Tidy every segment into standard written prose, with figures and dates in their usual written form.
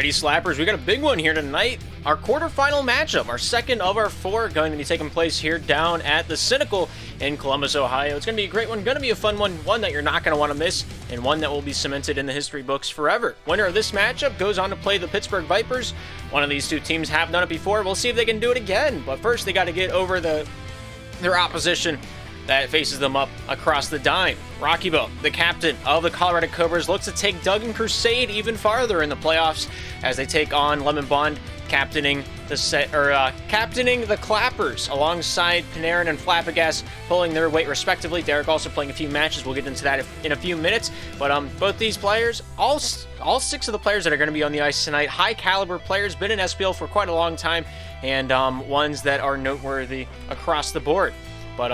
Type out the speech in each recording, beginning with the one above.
Alrighty, Slappers, we got a big one here tonight. Our quarterfinal matchup, our second of our four, going to be taking place here down at the Cynical in Columbus, Ohio. It's going to be a great one, going to be a fun one that you're not going to want to miss, and one that will be cemented in the history books forever. Winner of this matchup goes on to play the Pittsburgh Vipers. One of these two teams have done it before. We'll see if they can do it again, but first they got to get over their opposition that faces them up across the dime. Rocky Bo, the captain of the Colorado Cobras, looks to take Doug and Crusade even farther in the playoffs as they take on Lemon Bond, captaining the Clappers alongside Panarin and Flabbergas, pulling their weight respectively. Derek also playing a few matches. We'll get into that in a few minutes. But both these players, all six of the players that are going to be on the ice tonight, high caliber players, been in SPL for quite a long time, and ones that are noteworthy across the board. But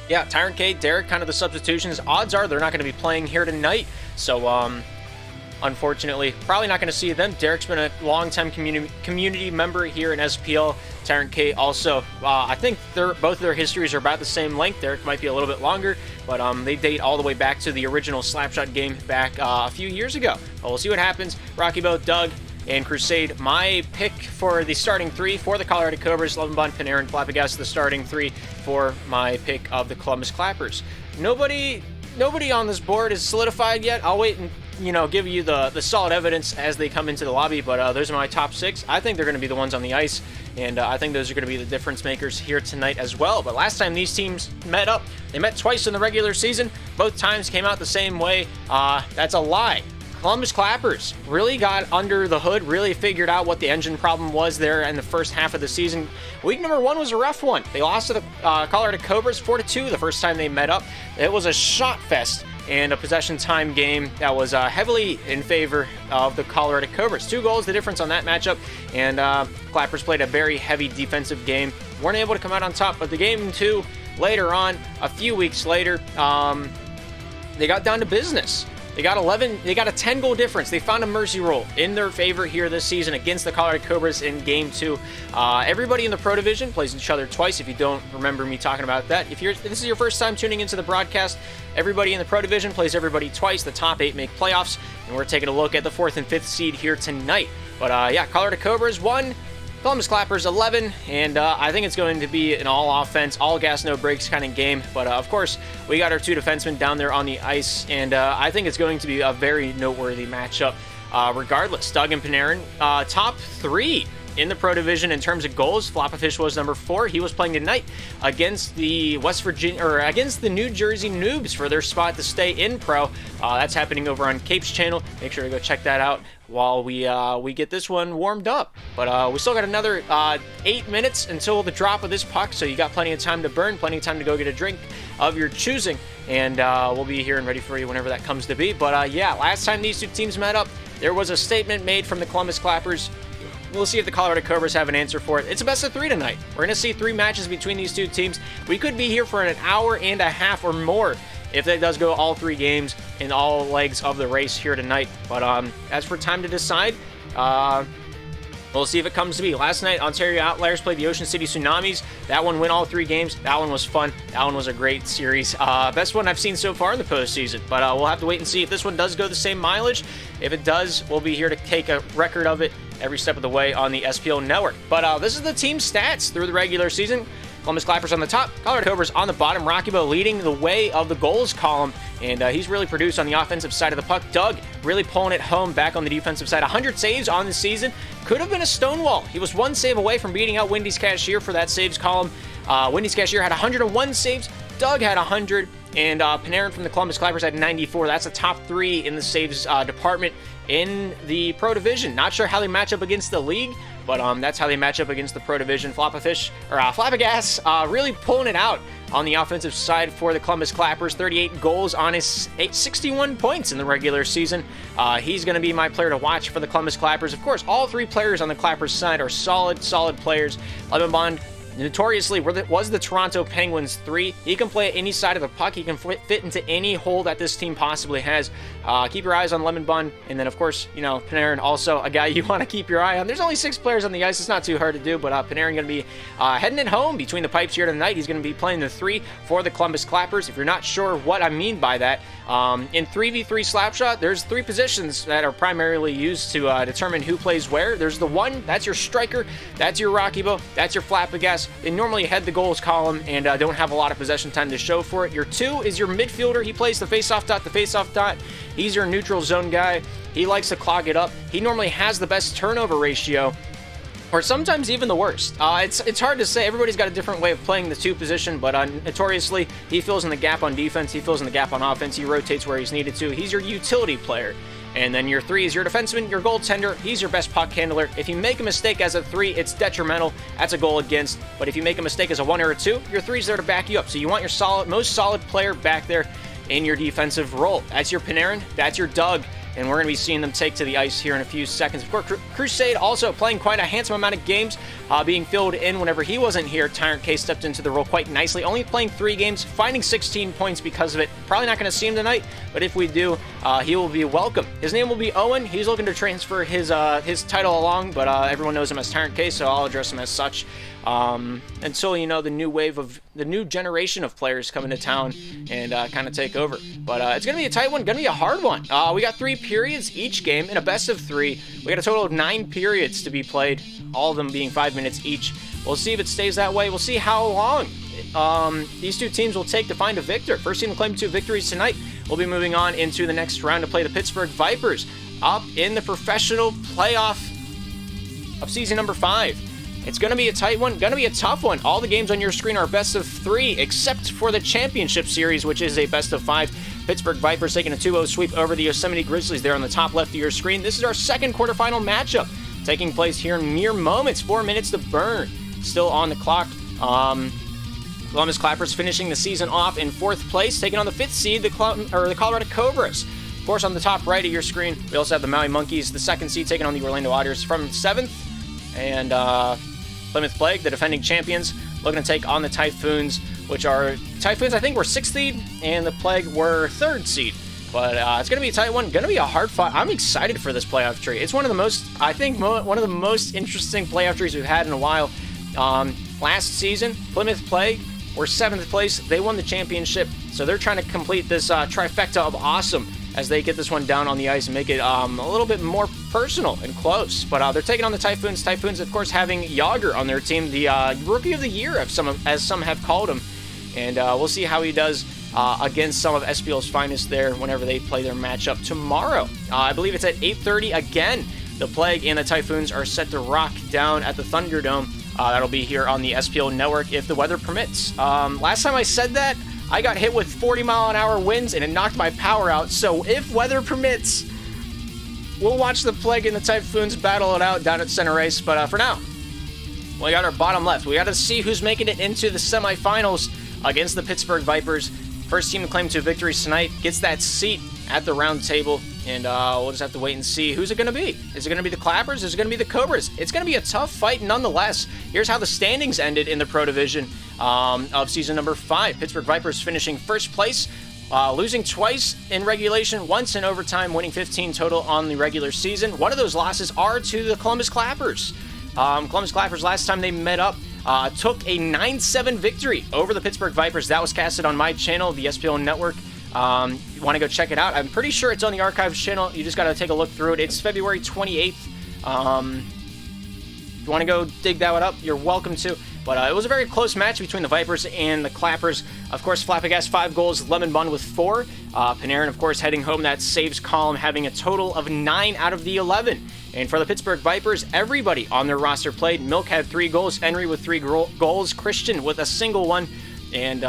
yeah, Tyrant K, Derek, kind of the substitutions. Odds are they're not going to be playing here tonight. So, unfortunately, probably not going to see them. Derek's been a long-time community member here in SPL. Tyrant K also, I think both of their histories are about the same length. Derek might be a little bit longer, but they date all the way back to the original Slapshot game back a few years ago. But we'll see what happens. Rocky Boat, Doug, and Crusade. My pick for the starting three for the Colorado Cobras, Lemon Bond, Panarin, Flabbergas, the starting three for my pick of the Columbus Clappers. Nobody on this board is solidified yet. I'll wait and give you the solid evidence as they come into the lobby, but those are my top six. I think they're going to be the ones on the ice, and I think those are going to be the difference makers here tonight as well. But last time these teams met up, they met twice in the regular season. Both times came out the same way. That's a lie. Columbus Clappers really got under the hood, really figured out what the engine problem was there in the first half of the season. Week number one was a rough one. They lost to the Colorado Cobras 4-2 the first time they met up. It was a shot fest and a possession time game that was heavily in favor of the Colorado Cobras. 2 goals, the difference on that matchup, and Clappers played a very heavy defensive game. Weren't able to come out on top, but the game two later on, a few weeks later, they got down to business. They got a 10-goal difference. They found a mercy rule in their favor here this season against the Colorado Cobras in Game 2. Everybody in the Pro Division plays each other twice, if you don't remember me talking about that. If this is your first time tuning into the broadcast, everybody in the Pro Division plays everybody twice. The top 8 make playoffs, and we're taking a look at the 4th and 5th seed here tonight. But yeah, Colorado Cobras 1, Columbus Clappers 11, and I think it's going to be an all offense, all gas, no breaks kind of game. But of course, we got our 2 defensemen down there on the ice, and I think it's going to be a very noteworthy matchup regardless. Doug and Panarin, top 3 in the Pro Division in terms of goals. Floppafish was number 4. He was playing tonight against the against the New Jersey Noobs for their spot to stay in Pro. That's happening over on Cape's channel. Make sure to go check that out while we get this one warmed up. But we still got another 8 minutes until the drop of this puck, so you got plenty of time to burn, plenty of time to go get a drink of your choosing, and we'll be here and ready for you whenever that comes to be. But yeah, last time these two teams met up, there was a statement made from the Columbus Clappers. We'll see if the Colorado Cobras have an answer for it. It's a best of 3 tonight. We're going to see 3 matches between these two teams. We could be here for an hour and a half or more if that does go all 3 games in all legs of the race here tonight. But as for time to decide, we'll see if it comes to be. Last night, Ontario Outliers played the Ocean City Tsunamis. That one went all 3 games. That one was fun. That one was a great series. Best one I've seen so far in the postseason. But we'll have to wait and see if this one does go the same mileage. If it does, we'll be here to take a record of it every step of the way on the SPL network. But this is the team stats through the regular season. Columbus Clappers on the top, Colorado Cobras on the bottom. Rocky Bo leading the way of the goals column, and he's really produced on the offensive side of the puck. Doug really pulling it home back on the defensive side. 100 saves on the season. Could have been a Stonewall. He was 1 save away from beating out Wendy's Cashier for that saves column. Wendy's Cashier had 101 saves. Doug had 100, and Panarin from the Columbus Clappers had 94. That's a top 3 in the saves department in the Pro Division. Not sure how they match up against the league, but that's how they match up against the Pro Division. Flabbergas really pulling it out on the offensive side for the Columbus Clappers. 38 goals on his 61 points in the regular season. He's going to be my player to watch for the Columbus Clappers. Of course, all 3 players on the Clappers side are solid players. Lemon Bond notoriously was the Toronto Penguins 3. He can play at any side of the puck. He can fit into any hole that this team possibly has. Keep your eyes on Lemon Bun. And then, of course, you know, Panarin, also a guy you want to keep your eye on. There's only 6 players on the ice. It's not too hard to do, but Panarin going to be heading it home between the pipes here tonight. He's going to be playing the 3 for the Columbus Clappers. If you're not sure what I mean by that, in 3v3 Slapshot, there's 3 positions that are primarily used to determine who plays where. There's the 1, that's your striker, that's your Rocky Bow, that's your Flappagas. They normally head the goals column and don't have a lot of possession time to show for it. Your 2 is your midfielder. He plays the face-off dot, He's your neutral zone guy. He likes to clog it up. He normally has the best turnover ratio, or sometimes even the worst. It's hard to say. Everybody's got a different way of playing the 2 position, but notoriously, he fills in the gap on defense. He fills in the gap on offense. He rotates where he's needed to. He's your utility player. And then your 3 is your defenseman, your goaltender. He's your best puck handler. If you make a mistake as a 3, it's detrimental. That's a goal against. But if you make a mistake as a 1 or a 2, your 3's there to back you up. So you want your most solid player back there in your defensive role. That's your Panarin. That's your Doug. And we're going to be seeing them take to the ice here in a few seconds. Of course, Crusade also playing quite a handsome amount of games, being filled in whenever he wasn't here. Tyrant K stepped into the role quite nicely, only playing 3 games, finding 16 points because of it. Probably not going to see him tonight, but if we do, he will be welcome. His name will be Owen. He's looking to transfer his title along, but everyone knows him as Tyrant K, so I'll address him as such. Until, you know, the new generation of players come into town and kind of take over. But it's going to be a tight one, going to be a hard one. We got 3 periods each game in a best of 3. We got a total of 9 periods to be played, all of them being 5 minutes each. We'll see if it stays that way. We'll see how long these 2 teams will take to find a victor. First team to claim 2 victories tonight. We'll be moving on into the next round to play the Pittsburgh Vipers up in the professional playoff of season number 5. It's going to be a tight one, going to be a tough one. All the games on your screen are best of 3, except for the championship series, which is a best of 5. Pittsburgh Vipers taking a 2-0 sweep over the Yosemite Grizzlies there on the top left of your screen. This is our second quarterfinal matchup, taking place here in mere moments. 4 minutes to burn, still on the clock. Columbus Clappers finishing the season off in 4th place, taking on the 5th seed, the Colorado Cobras. Of course, on the top right of your screen, we also have the Maui Monkeys, the 2nd seed, taking on the Orlando Otters from 7th. And Plymouth Plague, the defending champions, looking to take on the Typhoons, which are Typhoons, I think, were 6th seed, and the Plague were 3rd seed. But it's going to be a tight one, going to be a hard fight. I'm excited for this playoff tree. It's one of the most, I think, one of the most interesting playoff trees we've had in a while. Last season, Plymouth Plague were 7th place. They won the championship, so they're trying to complete this trifecta of awesome as they get this one down on the ice and make it a little bit more personal and close. But they're taking on the Typhoons. Typhoons, of course, having Yager on their team, the Rookie of the Year, as some have called him. And we'll see how he does against some of SPL's finest there whenever they play their matchup tomorrow. I believe it's at 8:30 again. The Plague and the Typhoons are set to rock down at the Thunderdome. That'll be here on the SPL network if the weather permits. Last time I said that, I got hit with 40-mile-an-hour winds and it knocked my power out. So if weather permits, we'll watch the Plague and the Typhoons battle it out down at Center Ice. But for now, we got our bottom left. We got to see who's making it into the semifinals against the Pittsburgh Vipers. First team to claim 2 victories tonight gets that seat at the round table, and we'll just have to wait and see who's it going to be. Is it going to be the Clappers? Is it going to be the Cobras? It's going to be a tough fight nonetheless. Here's how the standings ended in the Pro Division of season number 5. Pittsburgh Vipers finishing 1st place, losing twice in regulation, once in overtime, winning 15 total on the regular season. One of those losses are to the Columbus Clappers. Columbus Clappers, last time they met up, took a 9-7 victory over the Pittsburgh Vipers. That was casted on my channel, the SPL Network. You want to go check it out. I'm pretty sure it's on the Archives channel. You just got to take a look through it. It's February 28th. If you want to go dig that one up, you're welcome to. But it was a very close match between the Vipers and the Clappers. Of course, Flappagas 5 goals, Lemon Bun with 4. Panarin, of course, heading home that saves column, having a total of 9 out of the 11. And for the Pittsburgh Vipers, everybody on their roster played. Milk had 3 goals, Henry with 3 goals, Christian with a single one, and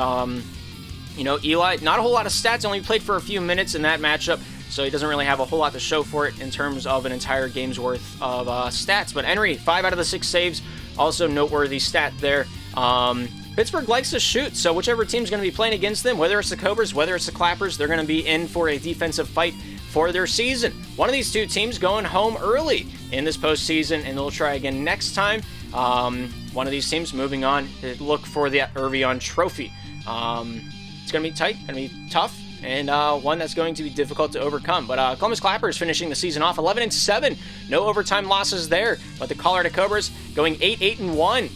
Eli, not a whole lot of stats, only played for a few minutes in that matchup, so he doesn't really have a whole lot to show for it in terms of an entire game's worth of stats. But Henry, 5 out of the 6 saves, also noteworthy stat there. Pittsburgh likes to shoot, so whichever team's going to be playing against them, whether it's the Cobras, whether it's the Clappers, they're going to be in for a defensive fight for their season. One of these 2 teams going home early in this postseason, and they'll try again next time. one of these teams moving on to look for the Irvion Trophy. It's going to be tight, going to be tough, and one that's going to be difficult to overcome. But Columbus Clappers finishing the season off 11-7, no overtime losses there. But the Colorado Cobras going 8-1,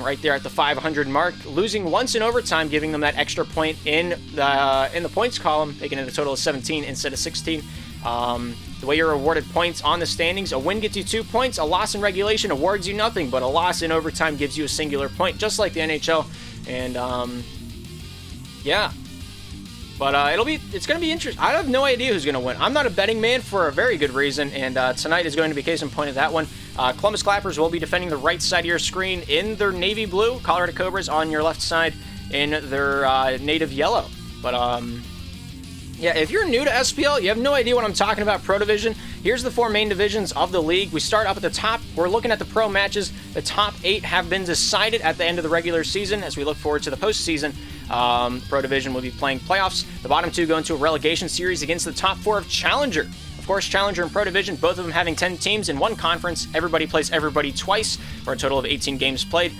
right there at the 500 mark, losing once in overtime, giving them that extra point in the points column, making it a total of 17 instead of 16. The way you're awarded points on the standings, a win gets you 2 points, a loss in regulation awards you nothing, but a loss in overtime gives you a singular point, just like the NHL. And yeah. But it's going to be interesting. I have no idea who's going to win. I'm not a betting man for a very good reason, and tonight is going to be case in point of that one. Columbus Clappers will be defending the right side of your screen in their navy blue. Colorado Cobras on your left side in their native yellow. But yeah, if you're new to SPL, you have no idea what I'm talking about Pro Division. Here's the 4 main divisions of the league. We start up at the top. We're looking at the pro matches. The top 8 have been decided at the end of the regular season. As we look forward to the postseason, Pro Division will be playing playoffs. The bottom 2 go into a relegation series against the top 4 of Challenger. Of course, Challenger and Pro Division, both of them having 10 teams in one conference. Everybody plays everybody twice for a total of 18 games played.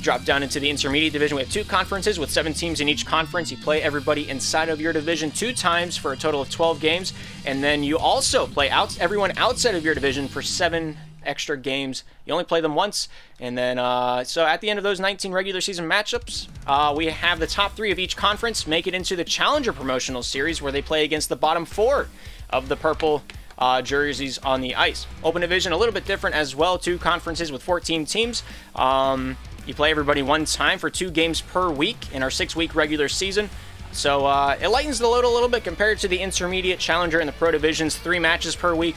Drop down into the intermediate division. We have 2 conferences with 7 teams in each conference. You play everybody inside of your division 2 times for a total of 12 games. And then you also play everyone outside of your division for 7 extra games. You only play them once. And then, so at the end of those 19 regular season matchups, we have the top 3 of each conference make it into the Challenger Promotional Series, where they play against the bottom 4 of the purple jerseys on the ice. Open division, a little bit different as well. 2 conferences with 14 teams. You play everybody 1 time for 2 games per week in our 6-week regular season. So it lightens the load a little bit compared to the intermediate, Challenger, and the Pro Divisions. 3 matches per week.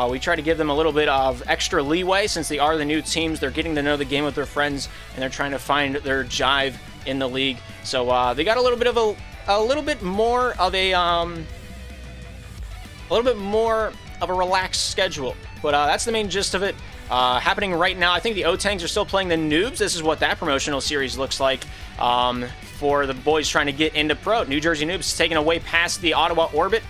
We try to give them a little bit of extra leeway since they are the new teams. They're getting to know the game with their friends, and they're trying to find their jive in the league. So they got a little bit more of a relaxed schedule. But that's the main gist of it. Happening right now, I think the O-Tangs are still playing the Noobs. This is what that promotional series looks like for the boys trying to get into pro. New Jersey Noobs taking away past the Ottawa Orbit,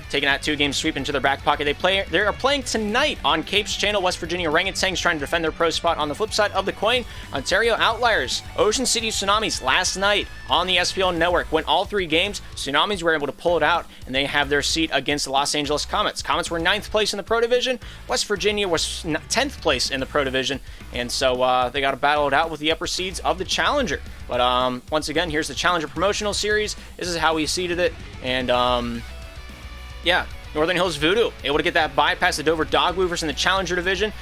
taking that 2-game sweep into their back pocket. They are playing tonight on Capes Channel. West Virginia Orangutans trying to defend their pro spot. On the flip side of the coin, Ontario Outliers, Ocean City Tsunamis last night on the SPL network went all 3 games. Tsunamis were able to pull it out, and they have their seat against the Los Angeles Comets. Comets were 9th place in the Pro Division. West Virginia was 10th place in the Pro Division, and so they got to battle it out with the upper seeds of the Challenger. But once again, here's the Challenger Promotional Series. This is how we seeded it, and yeah, Northern Hills Voodoo able to get that bye past the Dover Dogwoofers in the Challenger Division.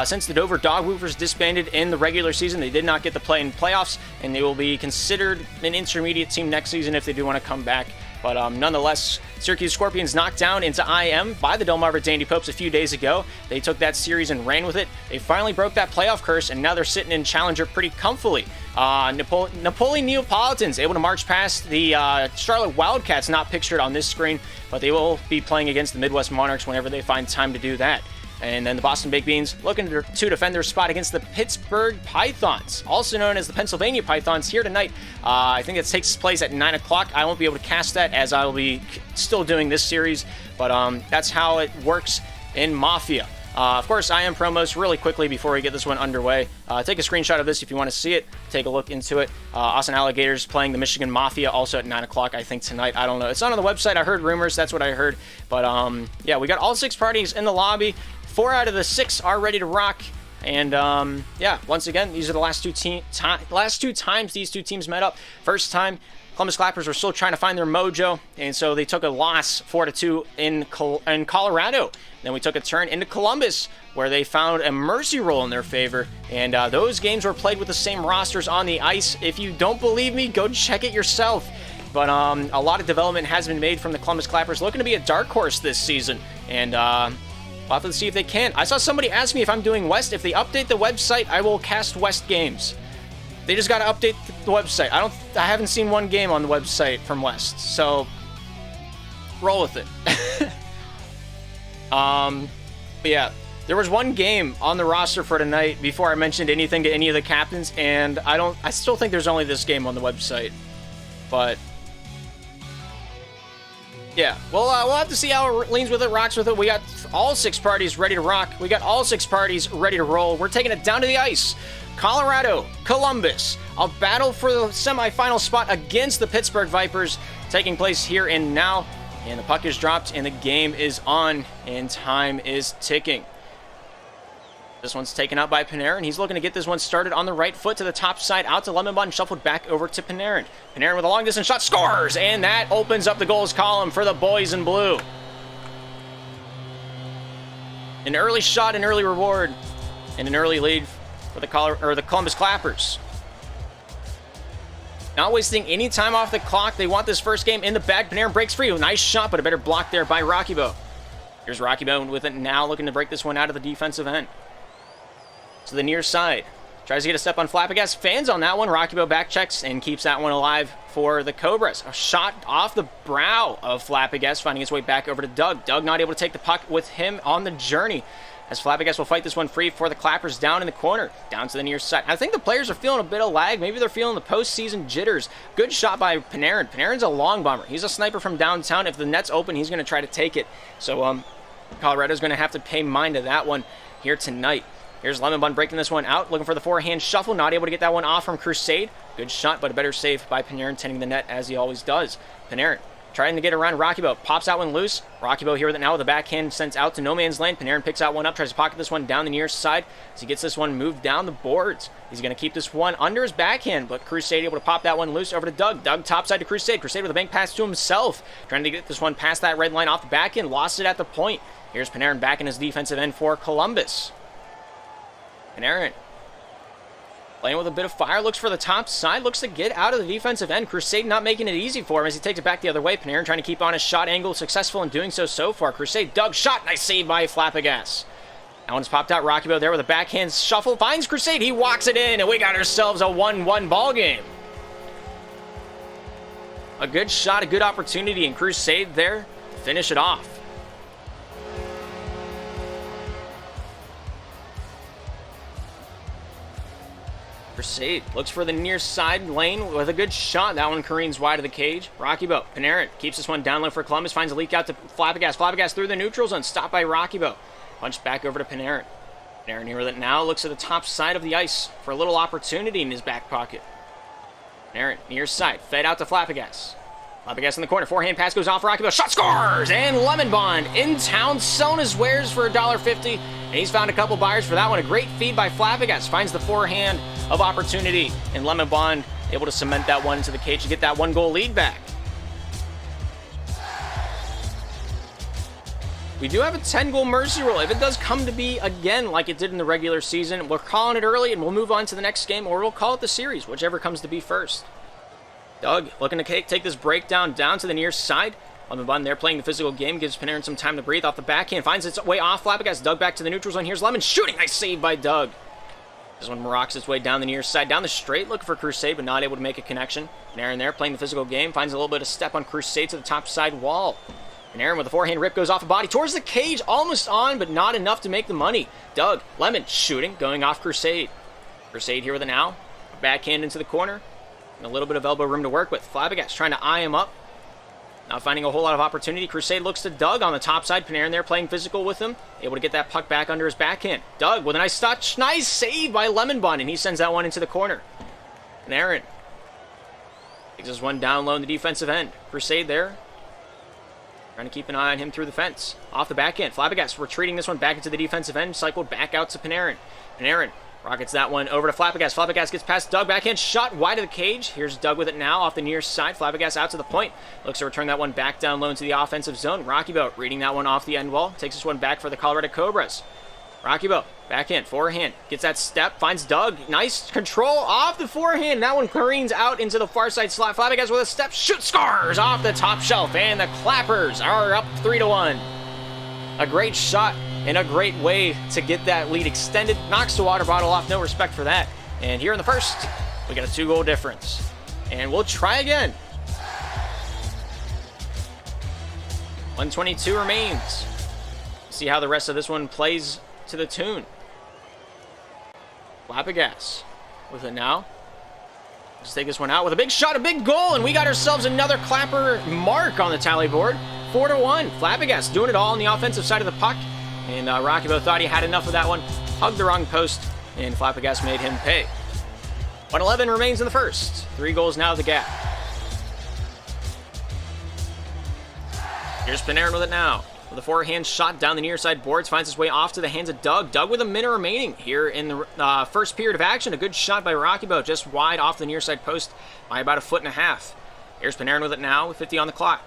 Since the Dover Dogwoofers disbanded in the regular season, they did not get to play in playoffs, and they will be considered an intermediate team next season if they do want to come back. But nonetheless, Syracuse Scorpions knocked down into IM by the Delmarva Dandy Popes a few days ago. They took that series and ran with it. They finally broke that playoff curse, and now they're sitting in Challenger pretty comfortably. Napoli Neapolitans able to march past the Charlotte Wildcats, not pictured on this screen, but they will be playing against the Midwest Monarchs whenever they find time to do that. And then the Boston Baked Beans looking to defend their spot against the Pittsburgh Pythons, also known as the Pennsylvania Pythons, here tonight. I think it takes place at 9 o'clock. I won't be able to cast that as I will be still doing this series, but that's how it works in Mafia. Of course, I am promos really quickly before we get this one underway. Take a screenshot of this if you want to see it. Take a look into it. Austin Alligators playing the Michigan Mafia also at 9 o'clock, I think, tonight. I don't know. It's not on the website. I heard rumors. That's what I heard. But, yeah, we got all 6 parties in the lobby. 4 out of the 6 are ready to rock. And, yeah, once again, these are the last two times these 2 teams met up. First time, Columbus Clappers were still trying to find their mojo, and so they took a loss 4-2 in Colorado. Then we took a turn into Columbus, where they found a mercy roll in their favor, and those games were played with the same rosters on the ice. If you don't believe me, go check it yourself. But a lot of development has been made from the Columbus Clappers, looking to be a dark horse this season, and we'll have to see if they can. I saw somebody ask me if I'm doing West. If they update the website, I will cast West games. They just got to update the website. I haven't seen one game on the website from West, so roll with it. But yeah, there was one game on the roster for tonight before I mentioned anything to any of the captains, and I still think there's only this game on the website. But yeah, we'll have to see how it leans with it, rocks with it. We got all 6 parties ready to rock. We got all 6 parties ready to roll. We're taking it down to the ice Colorado, Columbus, a battle for the semifinal spot against the Pittsburgh Vipers taking place here and now. And the puck is dropped and the game is on and time is ticking. This one's taken out by Panarin. He's looking to get this one started on the right foot to the top side, out to Lemonbond, shuffled back over to Panarin. Panarin with a long distance shot, scores! And that opens up the goals column for the boys in blue. An early shot, an early reward, and an early lead for the Columbus Clappers. Not wasting any time off the clock. They want this first game in the bag. Panarin breaks free. Nice shot, but a better block there by Rockybo. Here's Rockybo with it now, looking to break this one out of the defensive end. To the near side. Tries to get a step on Flabbergas. Fans on that one. Rockybo back checks and keeps that one alive for the Cobras. A shot off the brow of Flabbergas, finding its way back over to Doug. Doug not able to take the puck with him on the journey, as Flabbergas will fight this one free for the Clappers down in the corner, down to the near side. I think the players are feeling a bit of lag. Maybe they're feeling the postseason jitters. Good shot by Panarin. Panarin's a long bomber. He's a sniper from downtown. If the net's open, he's going to try to take it. So Colorado's going to have to pay mind to that one here tonight. Here's Lemonbond breaking this one out, looking for the forehand shuffle, not able to get that one off from Crusade. Good shot, but a better save by Panarin, tending the net as he always does. Panarin trying to get around Rockybo, pops out one loose. Rockybo here with it now with the backhand sends out to no man's land. Panarin picks out one up, tries to pocket this one down the near side as he gets this one moved down the boards. He's going to keep this one under his backhand, but Crusade able to pop that one loose over to Doug. Doug topside to Crusade. Crusade with a bank pass to himself, trying to get this one past that red line off the backhand, lost it at the point. Here's Panarin back in his defensive end for Columbus. Panarin playing with a bit of fire, looks for the top side, looks to get out of the defensive end. Crusade not making it easy for him as he takes it back the other way. Panarin trying to keep on his shot angle, successful in doing so far. Crusade, Doug, shot, nice save by Flabbergas. That one's popped out. Rockybo there with a backhand shuffle, finds Crusade, he walks it in, and we got ourselves a 1-1 ball game. A good shot, a good opportunity, and Crusade there to finish it off. Crusade looks for the near side lane with a good shot. That one careens wide of the cage. Rockybo, Panarin keeps this one down low for Columbus, finds a leak out to Flabbergas. Flabbergas through the neutral zone, stopped by Rockybo. Punched back over to Panarin. Panarin here with it now, looks at the top side of the ice for a little opportunity in his back pocket. Panarin, near side, fed out to Flabbergas. Flabbergas in the corner, forehand pass goes off, Rockybo, shot, scores! And Lemonbond in town, selling his wares for $1.50, and he's found a couple buyers for that one. A great feed by Flabbergas, finds the forehand of opportunity, and Lemonbond able to cement that one into the cage to get that 1-goal lead back. We do have a 10-goal mercy rule. If it does come to be again like it did in the regular season, we're calling it early and we'll move on to the next game, or we'll call it the series, whichever comes to be first. Doug looking to take this breakdown down to the near side. Lemonbond there playing the physical game, gives Panarin some time to breathe off the backhand, finds its way off Flabbergas. Doug back to the neutral zone. Here's Lemon shooting. Nice save by Doug. This one rocks its way down the near side, down the straight, looking for Crusade, but not able to make a connection. Panarin there playing the physical game, finds a little bit of step on Crusade to the top side wall. Panarin with a forehand rip goes off the body towards the cage, almost on, but not enough to make the money. Doug, Lemon shooting, going off Crusade. Crusade here with it now. Backhand into the corner. And a little bit of elbow room to work with. Flabbergas trying to eye him up. Not finding a whole lot of opportunity. Crusade looks to Doug on the top side. Panarin there playing physical with him. Able to get that puck back under his backhand. Doug with a nice touch. Nice save by Lemonbond, and he sends that one into the corner. Panarin takes this one down low in the defensive end. Crusade there trying to keep an eye on him through the fence. Off the backhand. Flabbergas retreating this one back into the defensive end. Cycled back out to Panarin. Panarin rockets that one over to Flabbergas. Flabbergas gets past Doug. Backhand shot wide of the cage. Here's Doug with it now off the near side. Flabbergas out to the point. Looks to return that one back down low into the offensive zone. Rockybo reading that one off the end wall. Takes this one back for the Colorado Cobras. Rockybo, backhand, forehand. Gets that step. Finds Doug. Nice control off the forehand. That one careens out into the far side slot. Flabbergas with a step. Shoot, scores off the top shelf. And the Clappers are up 3-1. A great shot and a great way to get that lead extended. Knocks the water bottle off, no respect for that. And here in the first, we got a 2-goal difference. And we'll try again. 1:22 remains. See how the rest of this one plays to the tune. Flabbergas with it now. Let's take this one out with a big shot, a big goal, and we got ourselves another Clapper mark on the tally board. 4-1. Flabbergas doing it all on the offensive side of the puck. And Rockybo thought he had enough of that one. Hugged the wrong post and Flabbergas made him pay. 111 remains in the first. 3 goals now the gap. Here's Panarin with it now. With a forehand shot down the near side boards, finds his way off to the hands of Doug. Doug with a minute remaining here in the first period of action. A good shot by Rockybo, just wide off the near side post by about 1.5 feet. Here's Panarin with it now, with 50 on the clock.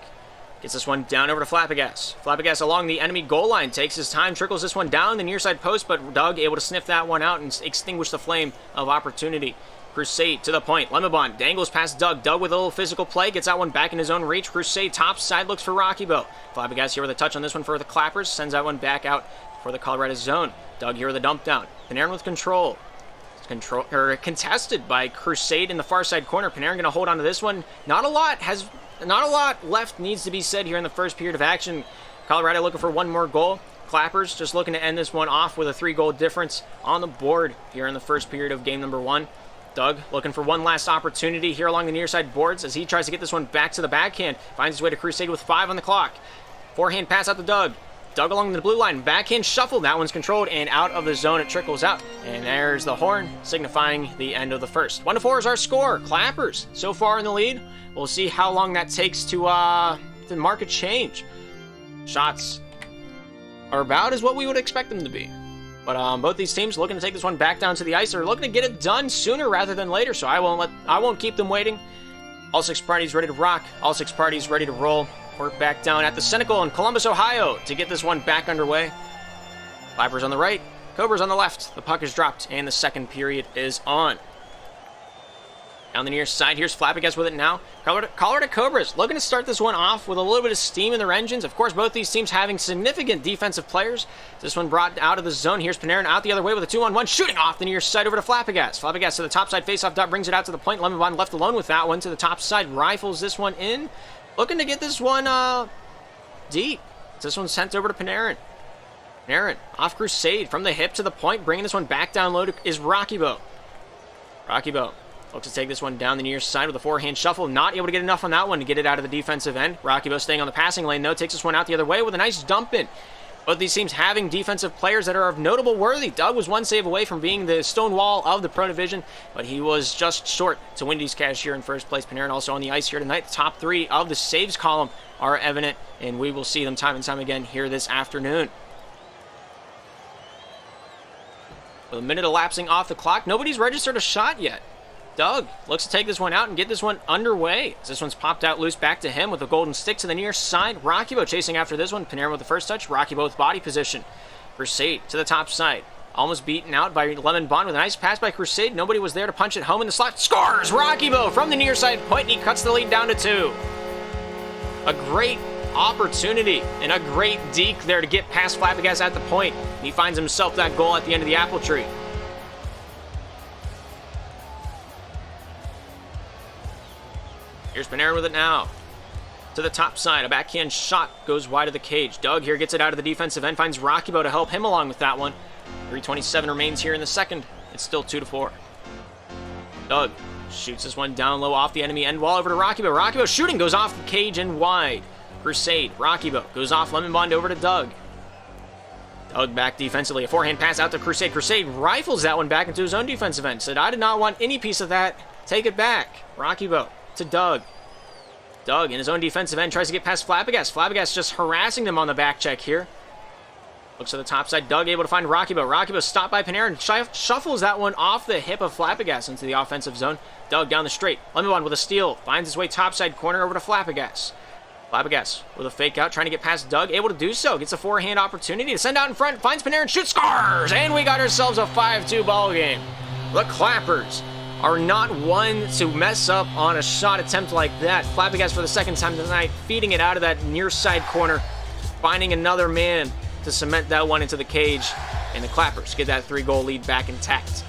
Gets this one down over to Flabbergas. Flabbergas along the enemy goal line, takes his time, trickles this one down the near side post, but Doug able to sniff that one out and extinguish the flame of opportunity. Crusade to the point. Lemebon dangles past Doug. Doug with a little physical play. Gets that one back in his own reach. Crusade top side looks for Rockybo. Flabbergas here with a touch on this one for the Clappers. Sends that one back out for the Colorado zone. Doug here with a dump down. Panarin with control. Contested by Crusade in the far side corner. Panarin going to hold on to this one. Not a lot left needs to be said here in the first period of action. Colorado looking for one more goal. Clappers just looking to end this one off with a 3-goal difference on the board here in the first period of game number 1. Doug looking for one last opportunity here along the near side boards as he tries to get this one back to the backhand. Finds his way to Crusade with 5 on the clock. Forehand pass out to Doug. Doug along the blue line. Backhand shuffle. That one's controlled and out of the zone. It trickles out. And there's the horn signifying the end of the first. 1-4 is our score. Clappers so far in the lead. We'll see how long that takes to mark a change. Shots are about as what we would expect them to be. But both these teams looking to take this one back down to the ice. They're looking to get it done sooner rather than later, so I won't keep them waiting. All 6 parties ready to rock. All 6 parties ready to roll. We're back down at the Cynical in Columbus, Ohio to get this one back underway. Vipers on the right, Cobras on the left. The puck is dropped and the second period is on. Down the near side, here's Flabbergas with it now. Colorado Cobras looking to start this one off with a little bit of steam in their engines. Of course, both these teams having significant defensive players. This one brought out of the zone. Here's Panarin out the other way with a 2-on-1, shooting off the near side over to Flabbergas. Flabbergas to the top side faceoff dot, brings it out to the point. Lemebon left alone with that one to the top side, rifles this one in. Looking to get this one deep. This one's sent over to Panarin. Panarin off Crusade from the hip to the point, bringing this one back down low is Rockybo. Rockybo looks to take this one down the near side with a forehand shuffle. Not able to get enough on that one to get it out of the defensive end. Rockybo staying on the passing lane, though. Takes this one out the other way with a nice dump in. Both these teams having defensive players that are of notable worthy. Doug was one save away from being the stone wall of the Pro Division, but he was just short to Wendy's cash here in first place. Panarin also on the ice here tonight. The top 3 of the saves column are evident, and we will see them time and time again here this afternoon. With a minute elapsing off the clock, nobody's registered a shot yet. Doug looks to take this one out and get this one underway. As this one's popped out loose back to him with a golden stick to the near side. Rockybo chasing after this one. Panarin with the first touch. Rockybo with body position. Crusade to the top side. Almost beaten out by Lemebon with a nice pass by Crusade. Nobody was there to punch it home in the slot. Scores! Rockybo from the near side point, and he cuts the lead down to 2. A great opportunity and a great deke there to get past Flabbergas at the point. He finds himself that goal at the end of the apple tree. Here's Panarin with it now. To the top side, a backhand shot goes wide of the cage. Doug here gets it out of the defensive end, finds Rockybo to help him along with that one. 3:27 remains here in the second. It's still 2-4. Doug shoots this one down low off the enemy end wall over to Rockybo. Rockybo shooting, goes off the cage and wide. Crusade, Rockybo goes off Lemebon over to Doug. Doug back defensively. A forehand pass out to Crusade. Crusade rifles that one back into his own defensive end. Said, I did not want any piece of that. Take it back. Rockybo to Doug. Doug in his own defensive end tries to get past Flabbergas. Flabbergas just harassing them on the back check here. Looks to the top side. Doug able to find Rockybo. Rockybo stopped by Panarin. Shuffles that one off the hip of Flabbergas into the offensive zone. Doug down the straight. Lemebon with a steal. Finds his way topside corner over to Flabbergas. Flabbergas with a fake out, trying to get past Doug. Able to do so. Gets a forehand opportunity to send out in front. Finds Panarin. Shoots. Scores! And we got ourselves a 5-2 ball game. The Clappers are not one to mess up on a shot attempt like that. Flabbergas for the second time tonight, feeding it out of that near side corner, finding another man to cement that one into the cage, and the Clappers get that 3-goal lead back intact.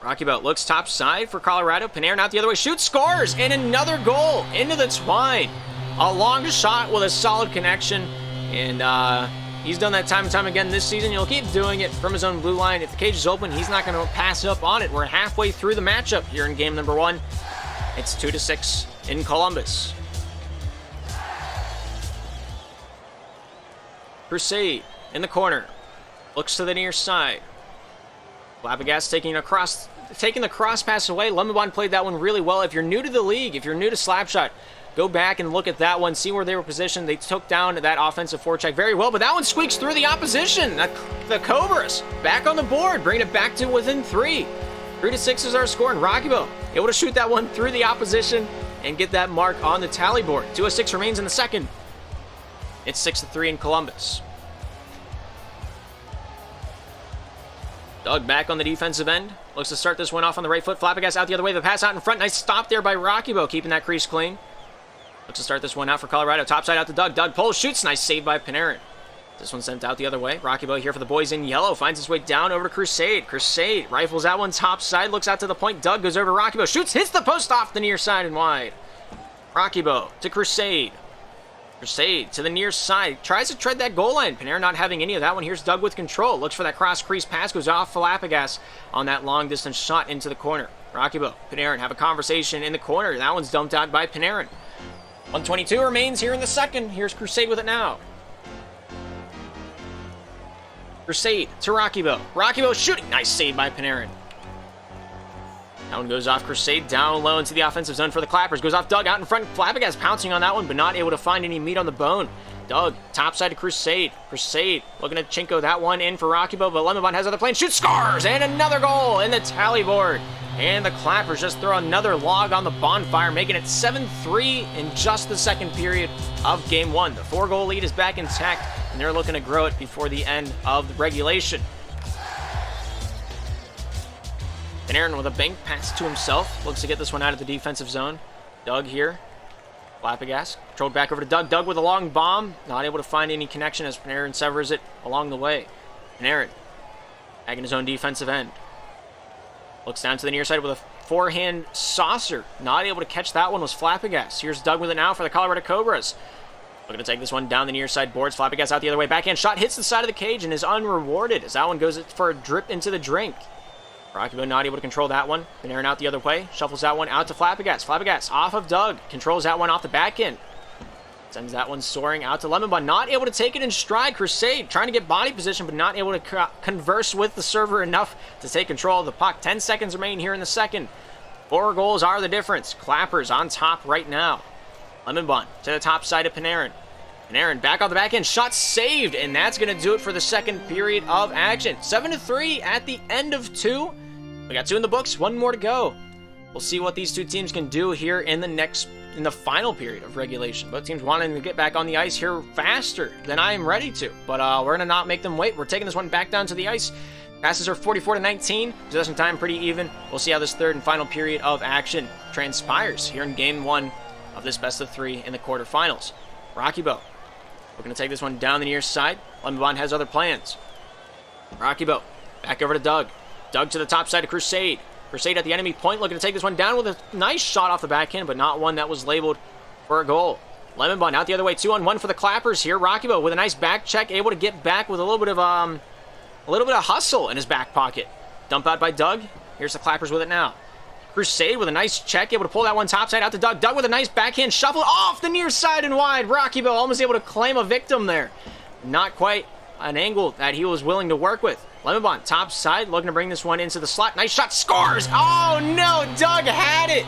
Rockybo looks top side for Colorado. Panarin out the other way, shoots, scores, and another goal into the twine. A long shot with a solid connection, and he's done that time and time again this season. He'll keep doing it from his own blue line. If the cage is open, he's not going to pass up on it. We're halfway through the matchup here in game number 1. It's 2-6 in Columbus. Crusade in the corner. Looks to the near side. Flabbergas taking the cross pass away. Lemon played that one really well. If you're new to the league, if you're new to Slapshot, go back and look at that one, see where they were positioned. They took down that offensive forecheck very well, but that one squeaks through the opposition. The Cobras back on the board, bringing it back to within 3. 3-6 is our score, and Rockybo able to shoot that one through the opposition and get that mark on the tally board. 2:06 remains in the second. It's 6-3 in Columbus. Doug back on the defensive end. Looks to start this one off on the right foot. Flabbergas out the other way. The pass out in front. Nice stop there by Rockybo, keeping that crease clean. Looks to start this one out for Colorado. Topside out to Doug. Doug pulls, shoots. Nice save by Panarin. This one sent out the other way. Rockybo here for the boys in yellow. Finds his way down over to Crusade. Crusade rifles that one topside. Looks out to the point. Doug goes over to Rockybo. Shoots. Hits the post off the near side and wide. Rockybo to Crusade. Crusade to the near side. Tries to tread that goal line. Panarin not having any of that one. Here's Doug with control. Looks for that cross crease pass. Goes off Flabbergas on that long distance shot into the corner. Rockybo, Panarin have a conversation in the corner. That one's dumped out by Panarin. 1:22 remains here in the second. Here's Crusade with it now. Crusade to Rockybo. Rockybo shooting. Nice save by Panarin. That one goes off Crusade, down low into the offensive zone for the Clappers. Goes off Doug out in front. Flabbergas pouncing on that one, but not able to find any meat on the bone. Doug, topside to Crusade. Crusade looking to chinko that one in for Rockybo, but Lemon has other plans. Shoots, scores, and another goal in the tally board. And the Clappers just throw another log on the bonfire, making it 7-3 in just the second period of Game 1. The 4-goal lead is back intact, and they're looking to grow it before the end of the regulation. Panarin with a bank pass to himself. Looks to get this one out of the defensive zone. Doug here. Flabbergas controlled back over to Doug. Doug with a long bomb. Not able to find any connection as Panarin severs it along the way. Panarin back in his own defensive end. Looks down to the near side with a forehand saucer. Not able to catch that one was Flabbergas. Here's Doug with it now for the Colorado Cobras. Looking to take this one down the near side boards. Flabbergas out the other way. Backhand shot hits the side of the cage and is unrewarded as that one goes for a drip into the drink. Rockybo not able to control that one. Panarin out the other way. Shuffles that one out to Flabbergas. Flabbergas off of Doug. Controls that one off the back end. Sends that one soaring out to Lemon. Not able to take it in stride. Crusade trying to get body position, but not able to converse with the server enough to take control of the puck. 10 seconds remain here in the second. 4 goals are the difference. Clappers on top right now. Lemon to the top side of Panarin. Panarin back on the back end. Shot saved, and that's going to do it for the second period of action. 7-3 at the end of 2. We got 2 in the books, 1 more to go. We'll see what these two teams can do here in the final period of regulation. Both teams wanting to get back on the ice here faster than I am ready to, but we're going to not make them wait. We're taking this one back down to the ice. Passes are 44-19. Possession time pretty even. We'll see how this third and final period of action transpires here in Game 1 of this best of 3 in the quarterfinals. Rockybo looking to take this one down the near side. Lemon has other plans. Rockybo back over to Doug. Doug to the top side of Crusade. Crusade at the enemy point, looking to take this one down with a nice shot off the backhand, but not one that was labeled for a goal. Lemon out the other way, 2-on-1 for the Clappers here. Rockybo with a nice back check, able to get back with a little bit of hustle in his back pocket. Dump out by Doug. Here's the Clappers with it now. Crusade with a nice check, able to pull that one topside out to Doug. Doug with a nice backhand shuffle off the near side and wide. Rockybo almost able to claim a victim there. Not quite an angle that he was willing to work with. Lemon top side, looking to bring this one into the slot. Nice shot, scores! Oh no, Doug had it!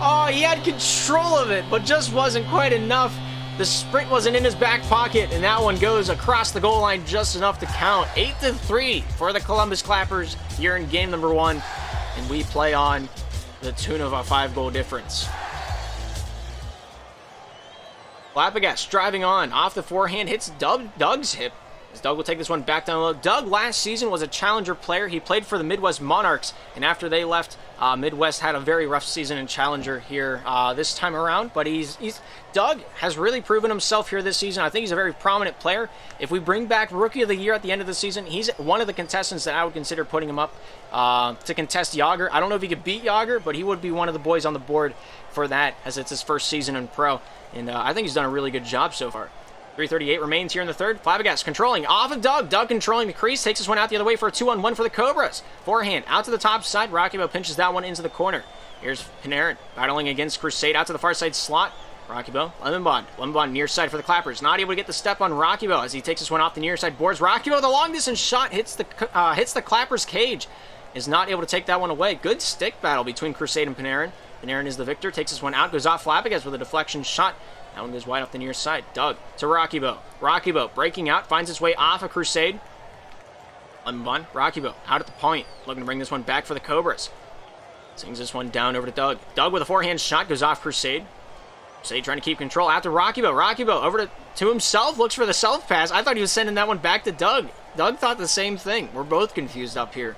Oh, he had control of it, but just wasn't quite enough. The sprint wasn't in his back pocket, and that one goes across the goal line just enough to count. 8-3 for the Columbus Clappers here in game number 1, and we play on the tune of a 5-goal difference. Flabbergas driving on, off the forehand, hits Doug's hip. As Doug will take this one back down low. Doug last season was a challenger player. He played for the Midwest Monarchs, and after they left, Midwest had a very rough season in challenger here this time around. But Doug has really proven himself here this season. I think he's a very prominent player. If we bring back Rookie of the Year at the end of the season, he's one of the contestants that I would consider putting him up to contest Yager. I don't know if he could beat Yager, but he would be one of the boys on the board for that, as it's his first season in pro. And I think he's done a really good job so far. 3:38 remains here in the third. Flabbergas controlling off of Doug. Doug controlling the crease. Takes this one out the other way for a 2-on-1 for the Cobras. Forehand out to the top side. Rockybo pinches that one into the corner. Here's Panarin battling against Crusade out to the far side slot. Rockybo, Lemon Bond near side for the Clappers. Not able to get the step on Rockybo as he takes this one off the near side boards. Rockybo, the long distance shot hits the Clappers cage. Is not able to take that one away. Good stick battle between Crusade and Panarin. Panarin is the victor. Takes this one out. Goes off Flabbergas with a deflection shot. That one goes wide off the near side. Doug to Rockybo. Rockybo breaking out. Finds its way off of Crusade. Lemon Bond. Rockybo out at the point. Looking to bring this one back for the Cobras. Sings this one down over to Doug. Doug with a forehand shot. Goes off Crusade. Crusade trying to keep control out to Rockybo. Rockybo over to himself. Looks for the self pass. I thought he was sending that one back to Doug. Doug thought the same thing. We're both confused up here.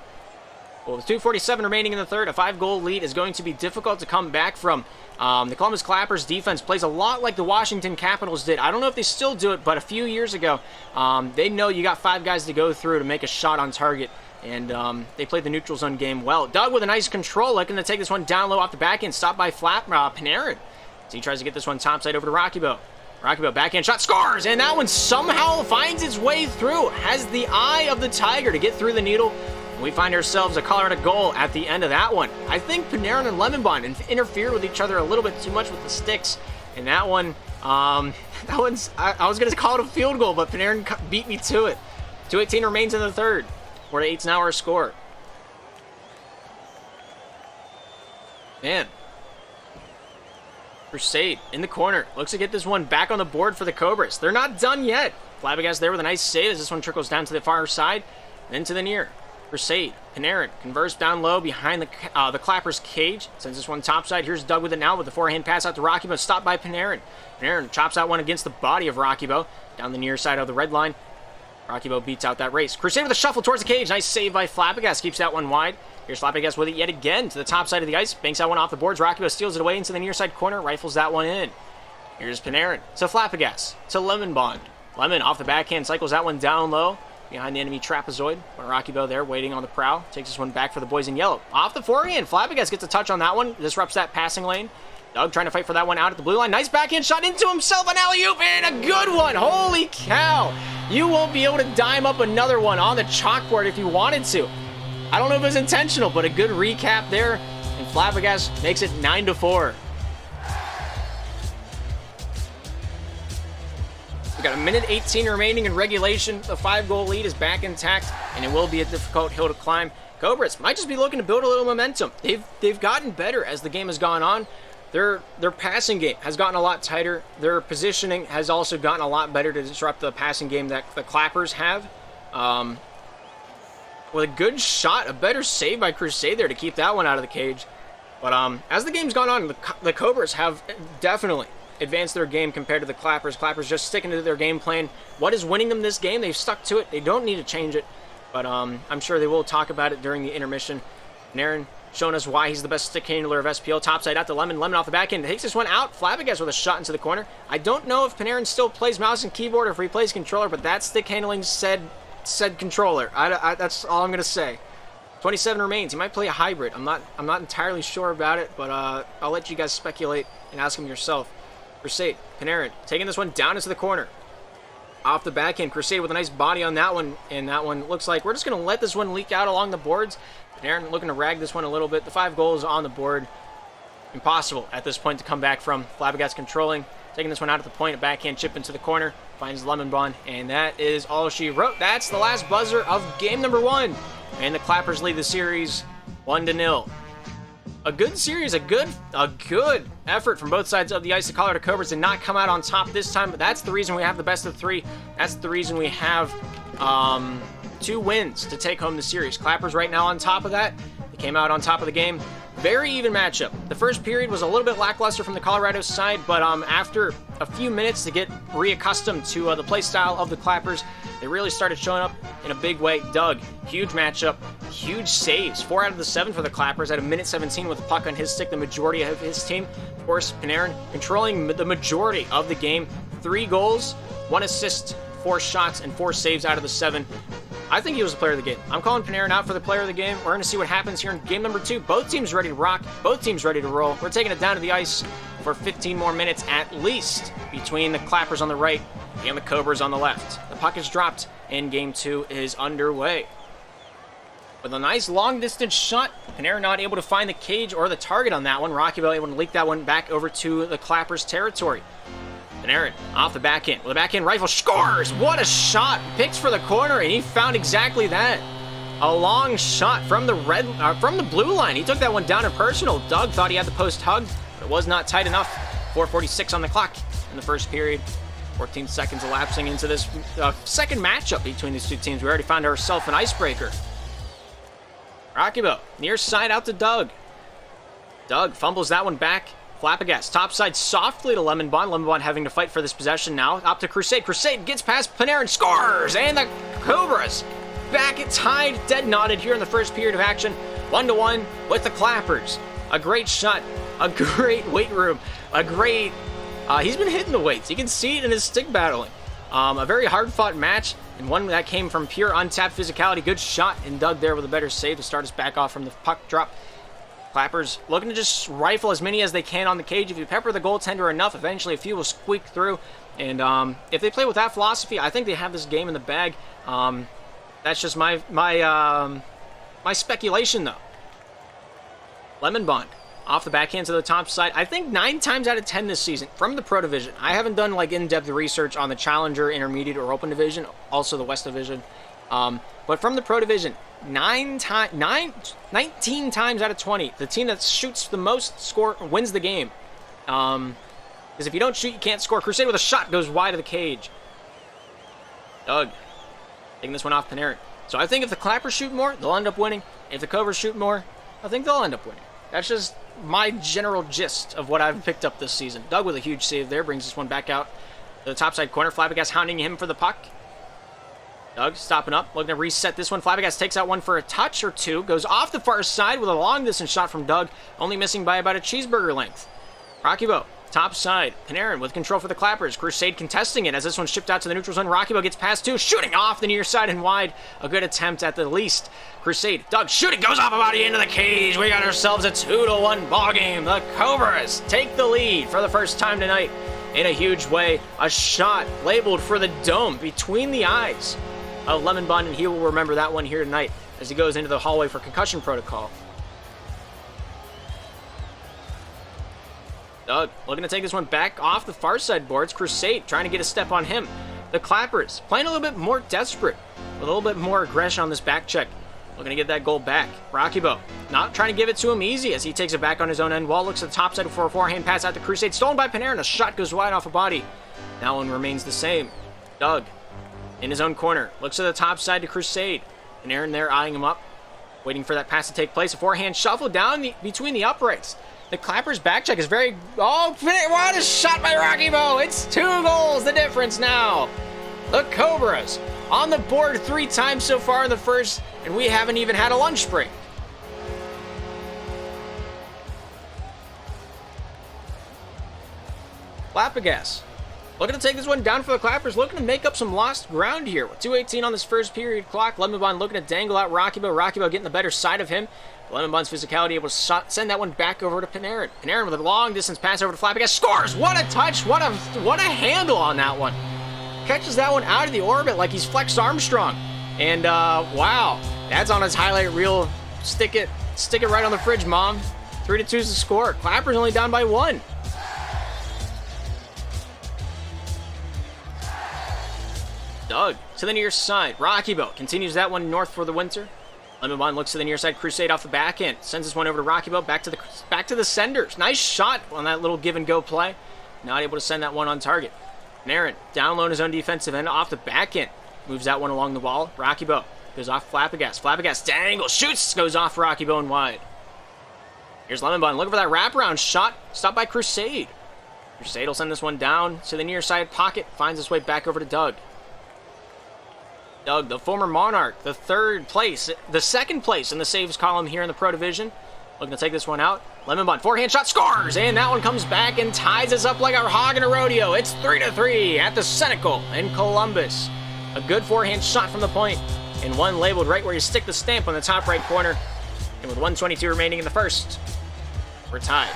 Well, with 2:47 remaining in the third, a 5-goal lead is going to be difficult to come back from. The Columbus Clappers defense plays a lot like the Washington Capitals did. I don't know if they still do it, but a few years ago, they know you got 5 guys to go through to make a shot on target, and they played the neutral zone game well. Doug with a nice control, looking to take this one down low off the back end, stopped by Panarin. So he tries to get this one topside over to Rockybo. Rockybo backhand shot, scores, and that one somehow finds its way through. Has the eye of the tiger to get through the needle. We find ourselves a Colorado goal at the end of that one. I think Panarin and Lemon Bond interfered with each other a little bit too much with the sticks. And that one, I was going to call it a field goal, but Panarin beat me to it. 2:18 remains in the third. 4-8's now our score. Man. Crusade in the corner. Looks to get this one back on the board for the Cobras. They're not done yet. Flabbergas there with a nice save as this one trickles down to the far side and into the near. Crusade, Panarin converts down low behind the Clappers cage. Sends this one topside. Here's Doug with it now with the forehand pass out to Rockybo. Stopped by Panarin. Panarin chops out one against the body of Rockybo. Down the near side of the red line. Rockybo beats out that race. Crusade with a shuffle towards the cage. Nice save by Flabbergas. Keeps that one wide. Here's Flabbergas with it yet again to the top side of the ice. Banks that one off the boards. Rockybo steals it away into the near side corner. Rifles that one in. Here's Panarin to Flabbergas to Lemon Bond. Lemon off the backhand cycles that one down low. Behind the enemy trapezoid. Rockybo there waiting on the prow. Takes this one back for the boys in yellow. Off the forehand. Flabbergas gets a touch on that one. Disrupts that passing lane. Doug trying to fight for that one out at the blue line. Nice backhand shot into himself. An alley-oop and a good one. Holy cow. You won't be able to dime up another one on the chalkboard if you wanted to. I don't know if it was intentional, but a good recap there. And Flabbergas makes it 9-4. We got 1:18 remaining in regulation. The 5-goal lead is back intact, and it will be a difficult hill to climb. Cobras might just be looking to build a little momentum. They've gotten better as the game has gone on. Their passing game has gotten a lot tighter. Their positioning has also gotten a lot better to disrupt the passing game that the Clappers have. With a good shot, a better save by Crusade there to keep that one out of the cage. But as the game's gone on, the Cobras have definitely advance their game compared to the Clappers. Clappers just sticking to their game plan. What is winning them this game? They've stuck to it. They don't need to change it, but I'm sure they will talk about it during the intermission. Panarin showing us why he's the best stick handler of SPL. Topside out to Lemon. Lemon off the back end. Takes this one out. Flabbergas with a shot into the corner. I don't know if Panarin still plays mouse and keyboard or if he plays controller, but that stick handling said controller. That's all I'm going to say. 27 remains. He might play a hybrid. I'm not entirely sure about it, but I'll let you guys speculate and ask him yourself. Crusade, Panarin, taking this one down into the corner. Off the backhand, Crusade with a nice body on that one, and that one looks like we're just going to let this one leak out along the boards. Panarin looking to rag this one a little bit. The 5 goals on the board. Impossible at this point to come back from. Flabbergas controlling, taking this one out at the point, a backhand chip into the corner, finds Lemon Bond, and that is all she wrote. That's the last buzzer of game number 1, and the Clappers lead the series 1-0. A good series, a good effort from both sides of the ice. The Colorado Cobras did not come out on top this time, but that's the reason we have the best of 3. That's the reason we have 2 wins to take home the series. Clappers right now on top of that. They came out on top of the game. Very even matchup. The first period was a little bit lackluster from the Colorado side, but after a few minutes to get reaccustomed to the play style of the Clappers, they really started showing up in a big way. Doug, huge matchup, huge saves. 4 out of the 7 for the Clappers at 1:17 with the puck on his stick, the majority of his team. Of course, Panarin controlling the majority of the game. 3 goals, 1 assist, 4 shots, and 4 saves out of the 7. I think he was the player of the game. I'm calling Panarin out for the player of the game. We're going to see what happens here in game number 2. Both teams ready to rock. Both teams ready to roll. We're taking it down to the ice for 15 more minutes at least between the Clappers on the right and the Cobras on the left. The puck is dropped and game 2 is underway. with a nice long-distance shot. Panarin not able to find the cage or the target on that one. Rockyville able to leak that one back over to the Clappers' territory. Panarin off the backhand with a backhand rifle, scores! What a shot! Picks for the corner, and he found exactly that. A long shot from the blue line. He took that one down in personal. Doug thought he had the post hug, but it was not tight enough. 4:46 on the clock in the first period. 14 seconds elapsing into this second matchup between these two teams. We already found ourselves an icebreaker. Rockyville, near side out to Doug. Doug fumbles that one back. Flappagas, top side softly to Lemon Bond. Lemon Bond having to fight for this possession now. Up to Crusade. Crusade gets past Panarin, scores! And the Cobras back at tied, dead knotted here in the first period of action. 1-1 with the Clappers. A great shot, a great weight room, a great... he's been hitting the weights. You can see it in his stick battling. A very hard-fought match, and one that came from pure untapped physicality. Good shot, and Doug there with a better save to start us back off from the puck drop. Clappers looking to just rifle as many as they can on the cage. If you pepper the goaltender enough, eventually a few will squeak through. And if they play with that philosophy, I think they have this game in the bag. That's just my speculation, though. Lemon Bond off the backhand to the top side. I think 9 times out of 10 this season from the Pro Division. I haven't done like in-depth research on the Challenger, Intermediate, or Open Division, also the West Division. But from the Pro Division, 19 times out of 20, the team that shoots the most wins the game. Because if you don't shoot, you can't score. Crusade with a shot goes wide of the cage. Doug taking this one off Panarin. So I think if the Clappers shoot more, they'll end up winning. If the Cobras shoot more, I think they'll end up winning. That's just my general gist of what I've picked up this season. Doug with a huge save there brings this one back out to the top side corner. Flabbergas hounding him for the puck. Doug stopping up, looking to reset this one. Flabbergas takes out one for a touch or two. Goes off the far side with a long distance shot from Doug, only missing by about a cheeseburger length. Rockybo, top side. Panarin with control for the Clappers. Crusade contesting it as this one's shipped out to the neutral zone. Rockybo gets past two, shooting off the near side and wide. A good attempt at the least. Crusade, Doug shooting, goes off about the end of the cage. We got ourselves a 2-1 ball game. The Cobras take the lead for the first time tonight in a huge way. A shot labeled for the dome between the eyes of Lemon Bond, and he will remember that one here tonight as he goes into the hallway for concussion protocol. Doug looking to take this one back off the far side boards. Crusade trying to get a step on him. The Clappers playing a little bit more desperate, with a little bit more aggression on this back check. Looking to get that goal back. Rockybo not trying to give it to him easy as he takes it back on his own end wall. Looks at the top side for a forehand pass out to Crusade. Stolen by Panarin. A shot goes wide off a body. That one remains the same. Doug in his own corner. Looks at the top side to Crusade. Panarin there eyeing him up. Waiting for that pass to take place. A forehand shuffle down between the uprights. The Clappers back check is very... Oh, what a shot by Rockybo. It's 2 goals the difference now. The Cobras on the board 3 times so far in the first, and we haven't even had a lunch break. Flappagas looking to take this one down for the Clappers, looking to make up some lost ground here. With 2:18 on this first period clock, Lemon Bond looking to dangle out Rockybo. Rockybo getting the better side of him. Lemon Bond's physicality able to send that one back over to Panarin. Panarin with a long distance pass over to Flappagas. Scores! What a touch! What a handle on that one. Catches that one out of the orbit like he's Flex Armstrong. And wow, that's on his highlight reel. Stick it right on the fridge, Mom. 3-2 is the score. Clappers only down by 1. Doug to the near side. Rockybo continues that one north for the winter. Lemon Bond looks to the near side. Crusade off the backhand. Sends this one over to Rockybo. Back to the senders. Nice shot on that little give and go play. Not able to send that one on target. Panarin down low in his own defensive end off the backhand. Moves that one along the wall. Rockybo goes off Flappagas. Flappagas dangles. Shoots. Goes off Rockybo and wide. Here's Lemon Bond looking for that wraparound shot. Stopped by Crusade. Crusade will send this one down to the near side pocket. Finds his way back over to Doug. Doug, the former Monarch, the second place in the saves column here in the Pro Division. Looking to take this one out. Lemon Bond, forehand shot, scores! And that one comes back and ties us up like a hog in a rodeo. It's 3-3 at the Senecal in Columbus. A good forehand shot from the point, and one labeled right where you stick the stamp on the top right corner. And with 1:22 remaining in the first, we're tied.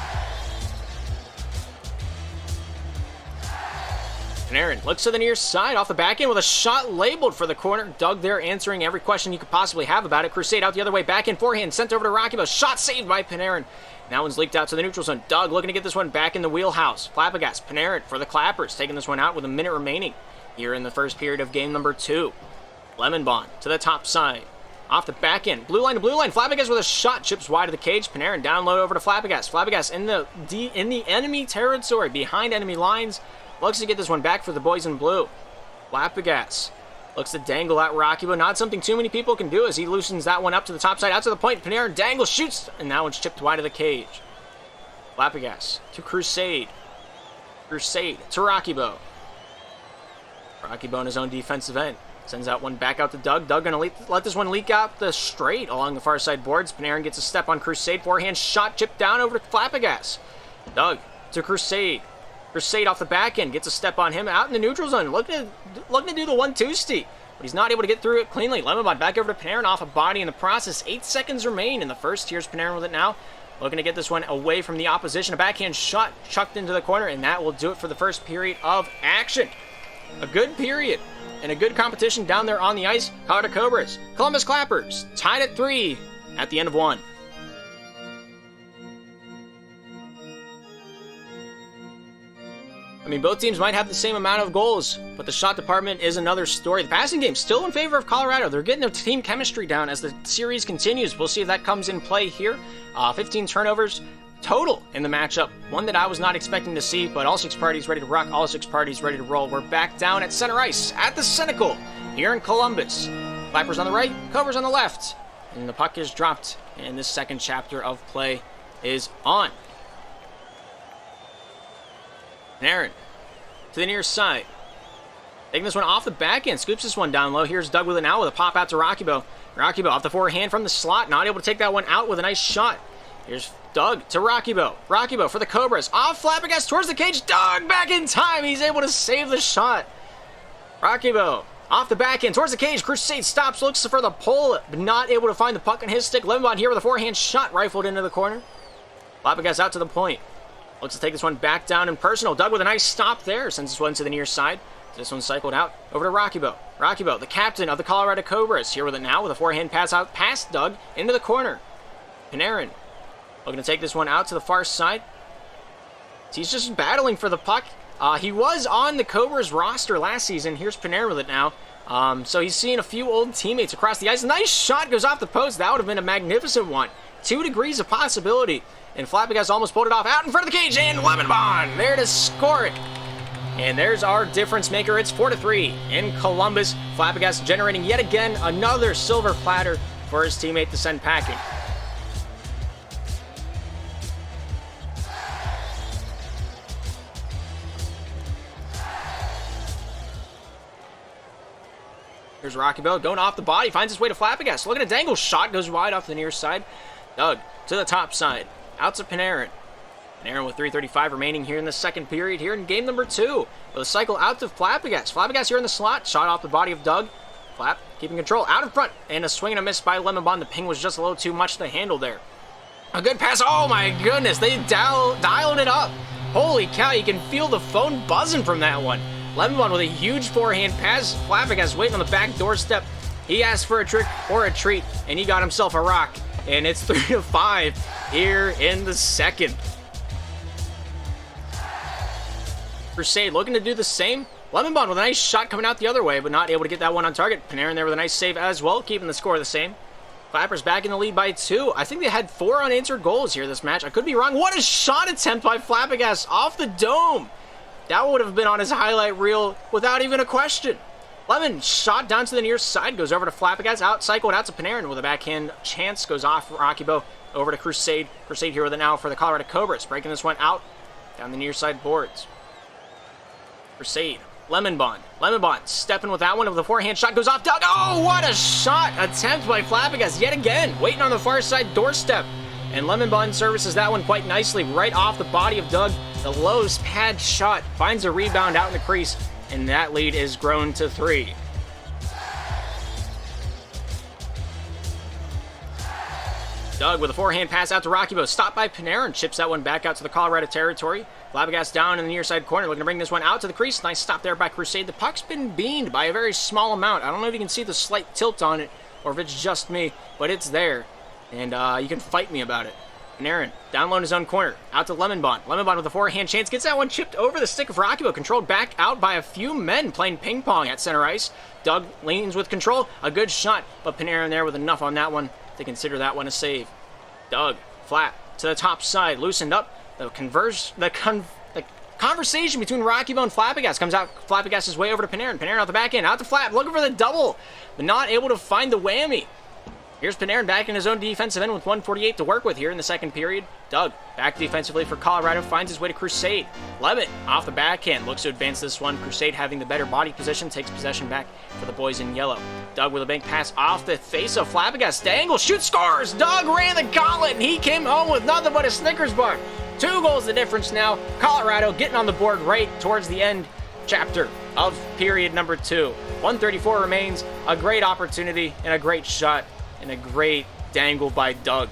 Panarin looks to the near side, off the back end with a shot labeled for the corner. Doug there answering every question you could possibly have about it. Crusade out the other way, back in forehand, sent over to Rakibo. Shot saved by Panarin. That one's leaked out to the neutral zone. Doug looking to get this one back in the wheelhouse. Flabbergas, Panarin for the Clappers, taking this one out with a minute remaining here in the first period of game number 2. Lemon Bond to the top side. Off the back end, blue line to blue line. Flabbergas with a shot, chips wide of the cage. Panarin down low over to Flabbergas. Flabbergas in the enemy territory, behind enemy lines. Looks to get this one back for the boys in blue. Flabbergas looks to dangle at Rakibo. Not something too many people can do as he loosens that one up to the top side, out to the point. Panarin dangles, shoots, and that one's chipped wide of the cage. Flabbergas to Crusade. Crusade to Rakibo. Rakibo in his own defensive end. Sends out one back out to Doug. Doug going to let this one leak out the straight along the far side boards. Panarin gets a step on Crusade. Forehand shot chipped down over to Flabbergas. Doug to Crusade. Crusade off the back end, gets a step on him, out in the neutral zone, looking to do the 1-2 steep, but he's not able to get through it cleanly. Lemonbot back over to Panarin, off a body in the process. 8 seconds remain in the first. Here's Panarin with it now, looking to get this one away from the opposition. A backhand shot chucked into the corner, and that will do it for the first period of action. A good period and a good competition down there on the ice. Colorado Cobras, Columbus Clappers, tied at 3 at the end of 1. I mean, both teams might have the same amount of goals, but the shot department is another story. The passing game still in favor of Colorado. They're getting their team chemistry down as the series continues. We'll see if that comes in play here. 15 turnovers total in the matchup. One that I was not expecting to see, but all 6 parties ready to rock, all 6 parties ready to roll. We're back down at center ice at the Cynical here in Columbus. Clappers on the right, Cobras on the left. And the puck is dropped, and this second chapter of play is on. Panarin to the near side. Taking this one off the back end. Scoops this one down low. Here's Doug with it now with a pop out to Rakibo. Rakibo off the forehand from the slot. Not able to take that one out with a nice shot. Here's Doug to Rakibo. Rakibo for the Cobras. Off Flabbergas towards the cage. Doug back in time. He's able to save the shot. Rakibo off the back end towards the cage. Crusade stops. Looks for the pull. But not able to find the puck on his stick. Lemonbond here with a forehand shot. Rifled into the corner. Flabbergas out to the point. Looks to take this one back down in personal. Doug with a nice stop there. Sends this one to the near side. This one cycled out over to Rakibo. Rakibo, the captain of the Colorado Cobras, here with it now with a forehand pass out past Doug into the corner. Panarin looking to take this one out to the far side. He's just battling for the puck. He was on the Cobras roster last season. Here's Panarin with it now. So he's seeing a few old teammates across the ice. Nice shot goes off the post. That would have been a magnificent one. 2 degrees of possibility. And Flabbergas almost pulled it off out in front of the cage, and Lemon Bond there to score it. And there's our difference maker. It's 4-3 in Columbus. Flabbergas generating yet again another silver platter for his teammate to send packing. Here's Rakibo going off the body, finds his way to Flabbergas. Looking at dangle, shot goes wide off the near side. Doug to the top side. Out to Panarin. Panarin with 3:35 remaining here in the second period here in game number 2. With a cycle out to Flabbergas. Flabbergas here in the slot. Shot off the body of Doug. Flap keeping control out in front. And a swing and a miss by Lemonbond. The ping was just a little too much to handle there. A good pass. Oh my goodness. They dialed it up. Holy cow. You can feel the phone buzzing from that one. Lemonbond with a huge forehand pass. Flabbergas waiting on the back doorstep. He asked for a trick or a treat. And he got himself a rock. And it's 3-5 here in the second. Crusade looking to do the same. Lemonbond with a nice shot coming out the other way, but not able to get that one on target. Panarin there with a nice save as well, keeping the score the same. Clappers back in the lead by 2. I think they had 4 unanswered goals here this match. I could be wrong. What a shot attempt by Flabbergas off the dome. That would have been on his highlight reel without even a question. Lemon shot down to the near side, goes over to Flabbergas, out cycled out to Panarin with a backhand chance, goes off Rakibo over to Crusade. Crusade here with it now for the Colorado Cobras, breaking this one out down the near side boards. Crusade, Lemonbond stepping with that one with the forehand shot, goes off Doug. Oh, what a shot attempt by Flabbergas yet again, waiting on the far side doorstep. And Lemonbond services that one quite nicely right off the body of Doug. The low pad shot finds a rebound out in the crease. And that lead is grown to 3. Doug with a forehand pass out to Rockybo. Stopped by Panarin. Chips that one back out to the Colorado territory. Flabbergas down in the near side corner. Looking to bring this one out to the crease. Nice stop there by Crusade. The puck's been beamed by a very small amount. I don't know if you can see the slight tilt on it or if it's just me, but it's there. And you can fight me about it. Panarin down low in his own corner. Out to Lemonbond. Lemonbond with a forehand chance. Gets that one chipped over the stick of Rockybo. Controlled back out by a few men playing ping pong at center ice. Doug leans with control. A good shot, but Panarin there with enough on that one to consider that one a save. Doug, flat, to the top side, loosened up. The conversation between Rockybo and Flabbergas comes out. Flabbergas' way over to Panarin. Panarin out the back end, out to Flap, looking for the double, but not able to find the whammy. Here's Panarin back in his own defensive end with 1:48 to work with here in the second period. Doug, back defensively for Colorado, finds his way to Crusade. Levitt, off the backhand, looks to advance this one. Crusade having the better body position, takes possession back for the boys in yellow. Doug with a bank pass off the face of Flabbergas. Dangle, shoot, scores! Doug ran the gauntlet, and he came home with nothing but a Snickers bar. 2 goals the difference now. Colorado getting on the board right towards the end chapter of period number 2. 1:34 remains. A great opportunity and a great shot. And a great dangle by Doug.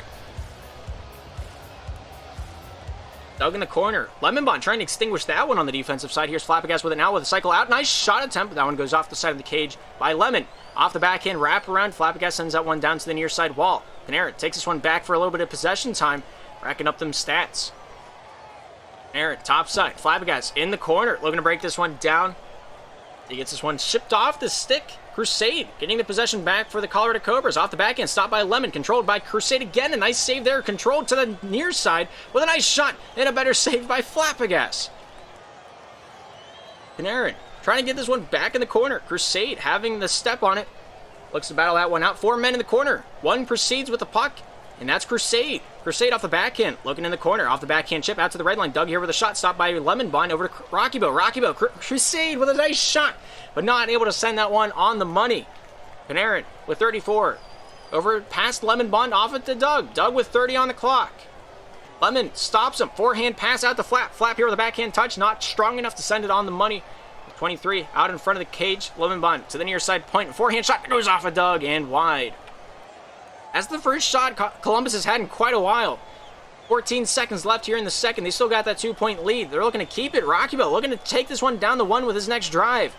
Doug in the corner. Lemonbond trying to extinguish that one on the defensive side. Here's Flabbergas with it now with a cycle out. Nice shot attempt. That one goes off the side of the cage by Lemon. Off the backhand, wrap around. Flabbergas sends that one down to the near side wall. Panarin takes this one back for a little bit of possession time. Racking up them stats. Panarin, top side. Flabbergas in the corner. Looking to break this one down. He gets this one shipped off the stick. Crusade getting the possession back for the Colorado Cobras. Off the backhand, stopped by Lemon, controlled by Crusade again. A nice save there, controlled to the near side with a nice shot and a better save by Flabbergas. Panarin trying to get this one back in the corner. Crusade having the step on it. Looks to battle that one out. 4 men in the corner. One proceeds with the puck, and that's Crusade. Crusade off the backhand, looking in the corner. Off the backhand chip out to the red line. Doug here with a shot, stopped by Lemonbond over to Rockybo. Rockybo, Crusade with a nice shot, but not able to send that one on the money. Panarin with 34. Over past Lemonbond, off it to Doug. Doug with 30 on the clock. Lemon stops him. Forehand pass out to Flap. Flap here with a backhand touch, not strong enough to send it on the money. 23 out in front of the cage. Lemonbond to the near side point. Forehand shot goes off of Doug and wide. That's the first shot Columbus has had in quite a while. 14 seconds left here in the second. They still got that 2-point lead. They're looking to keep it. Rockybo looking to take this one down the one with his next drive.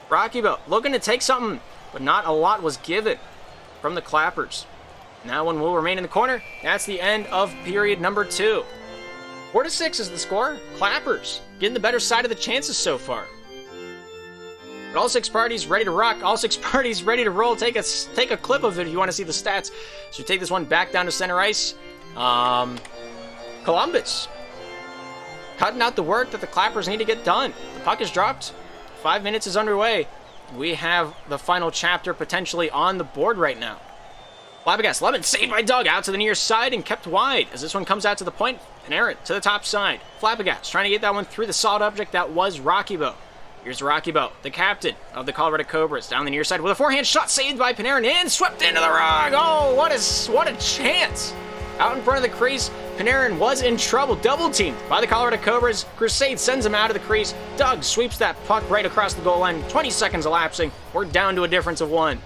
Rockybo looking to take something, but not a lot was given from the Clappers. And that one will remain in the corner. That's the end of period number 2. 4-6 is the score. Clappers getting the better side of the chances so far. But all 6 parties ready to rock. All 6 parties ready to roll. Take a clip of it if you want to see the stats. So take this one back down to center ice. Columbus cutting out the work that the Clappers need to get done. The puck is dropped. 5 minutes is underway. We have the final chapter potentially on the board right now. Flabbergas, Lemon saved by Doug out to the near side and kept wide as this one comes out to the point. Panarin to the top side. Flabbergas trying to get that one through the solid object that was Rockybo. Here's Rockybo, the captain of the Colorado Cobras, down the near side with a forehand shot saved by Panarin and swept into the rug. Oh, what a chance! Out in front of the crease, Panarin was in trouble, double teamed by the Colorado Cobras. Crusade sends him out of the crease. Doug sweeps that puck right across the goal line. 20 seconds elapsing. We're down to a difference of 1.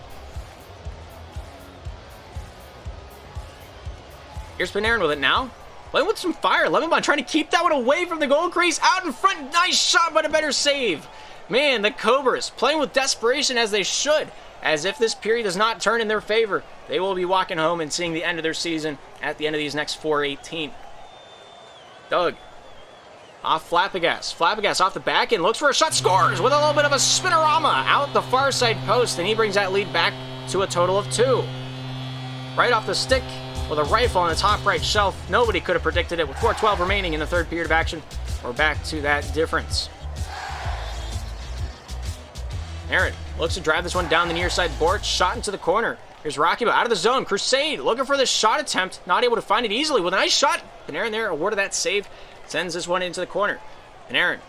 Here's Panarin with it now. Playing with some fire. Lemonbond trying to keep that one away from the goal crease. Out in front. Nice shot, but a better save. Man, the Cobras playing with desperation as they should. As if this period does not turn in their favor, they will be walking home and seeing the end of their season at the end of these next 4:18. Doug off Flabbergas. Flabbergas off the back and looks for a shot. Scores with a little bit of a spinorama out the far side post, and he brings that lead back to a total of 2. Right off the stick with a rifle on the top right shelf. Nobody could have predicted it. With 4:12 remaining in the third period of action, we're back to that difference. Aaron looks to drive this one down the near side board. Shot into the corner. Here's Rockybo out of the zone. Crusade looking for the shot attempt. Not able to find it easily with a nice shot. Panarin there awarded that save. Sends this one into the corner. Panarin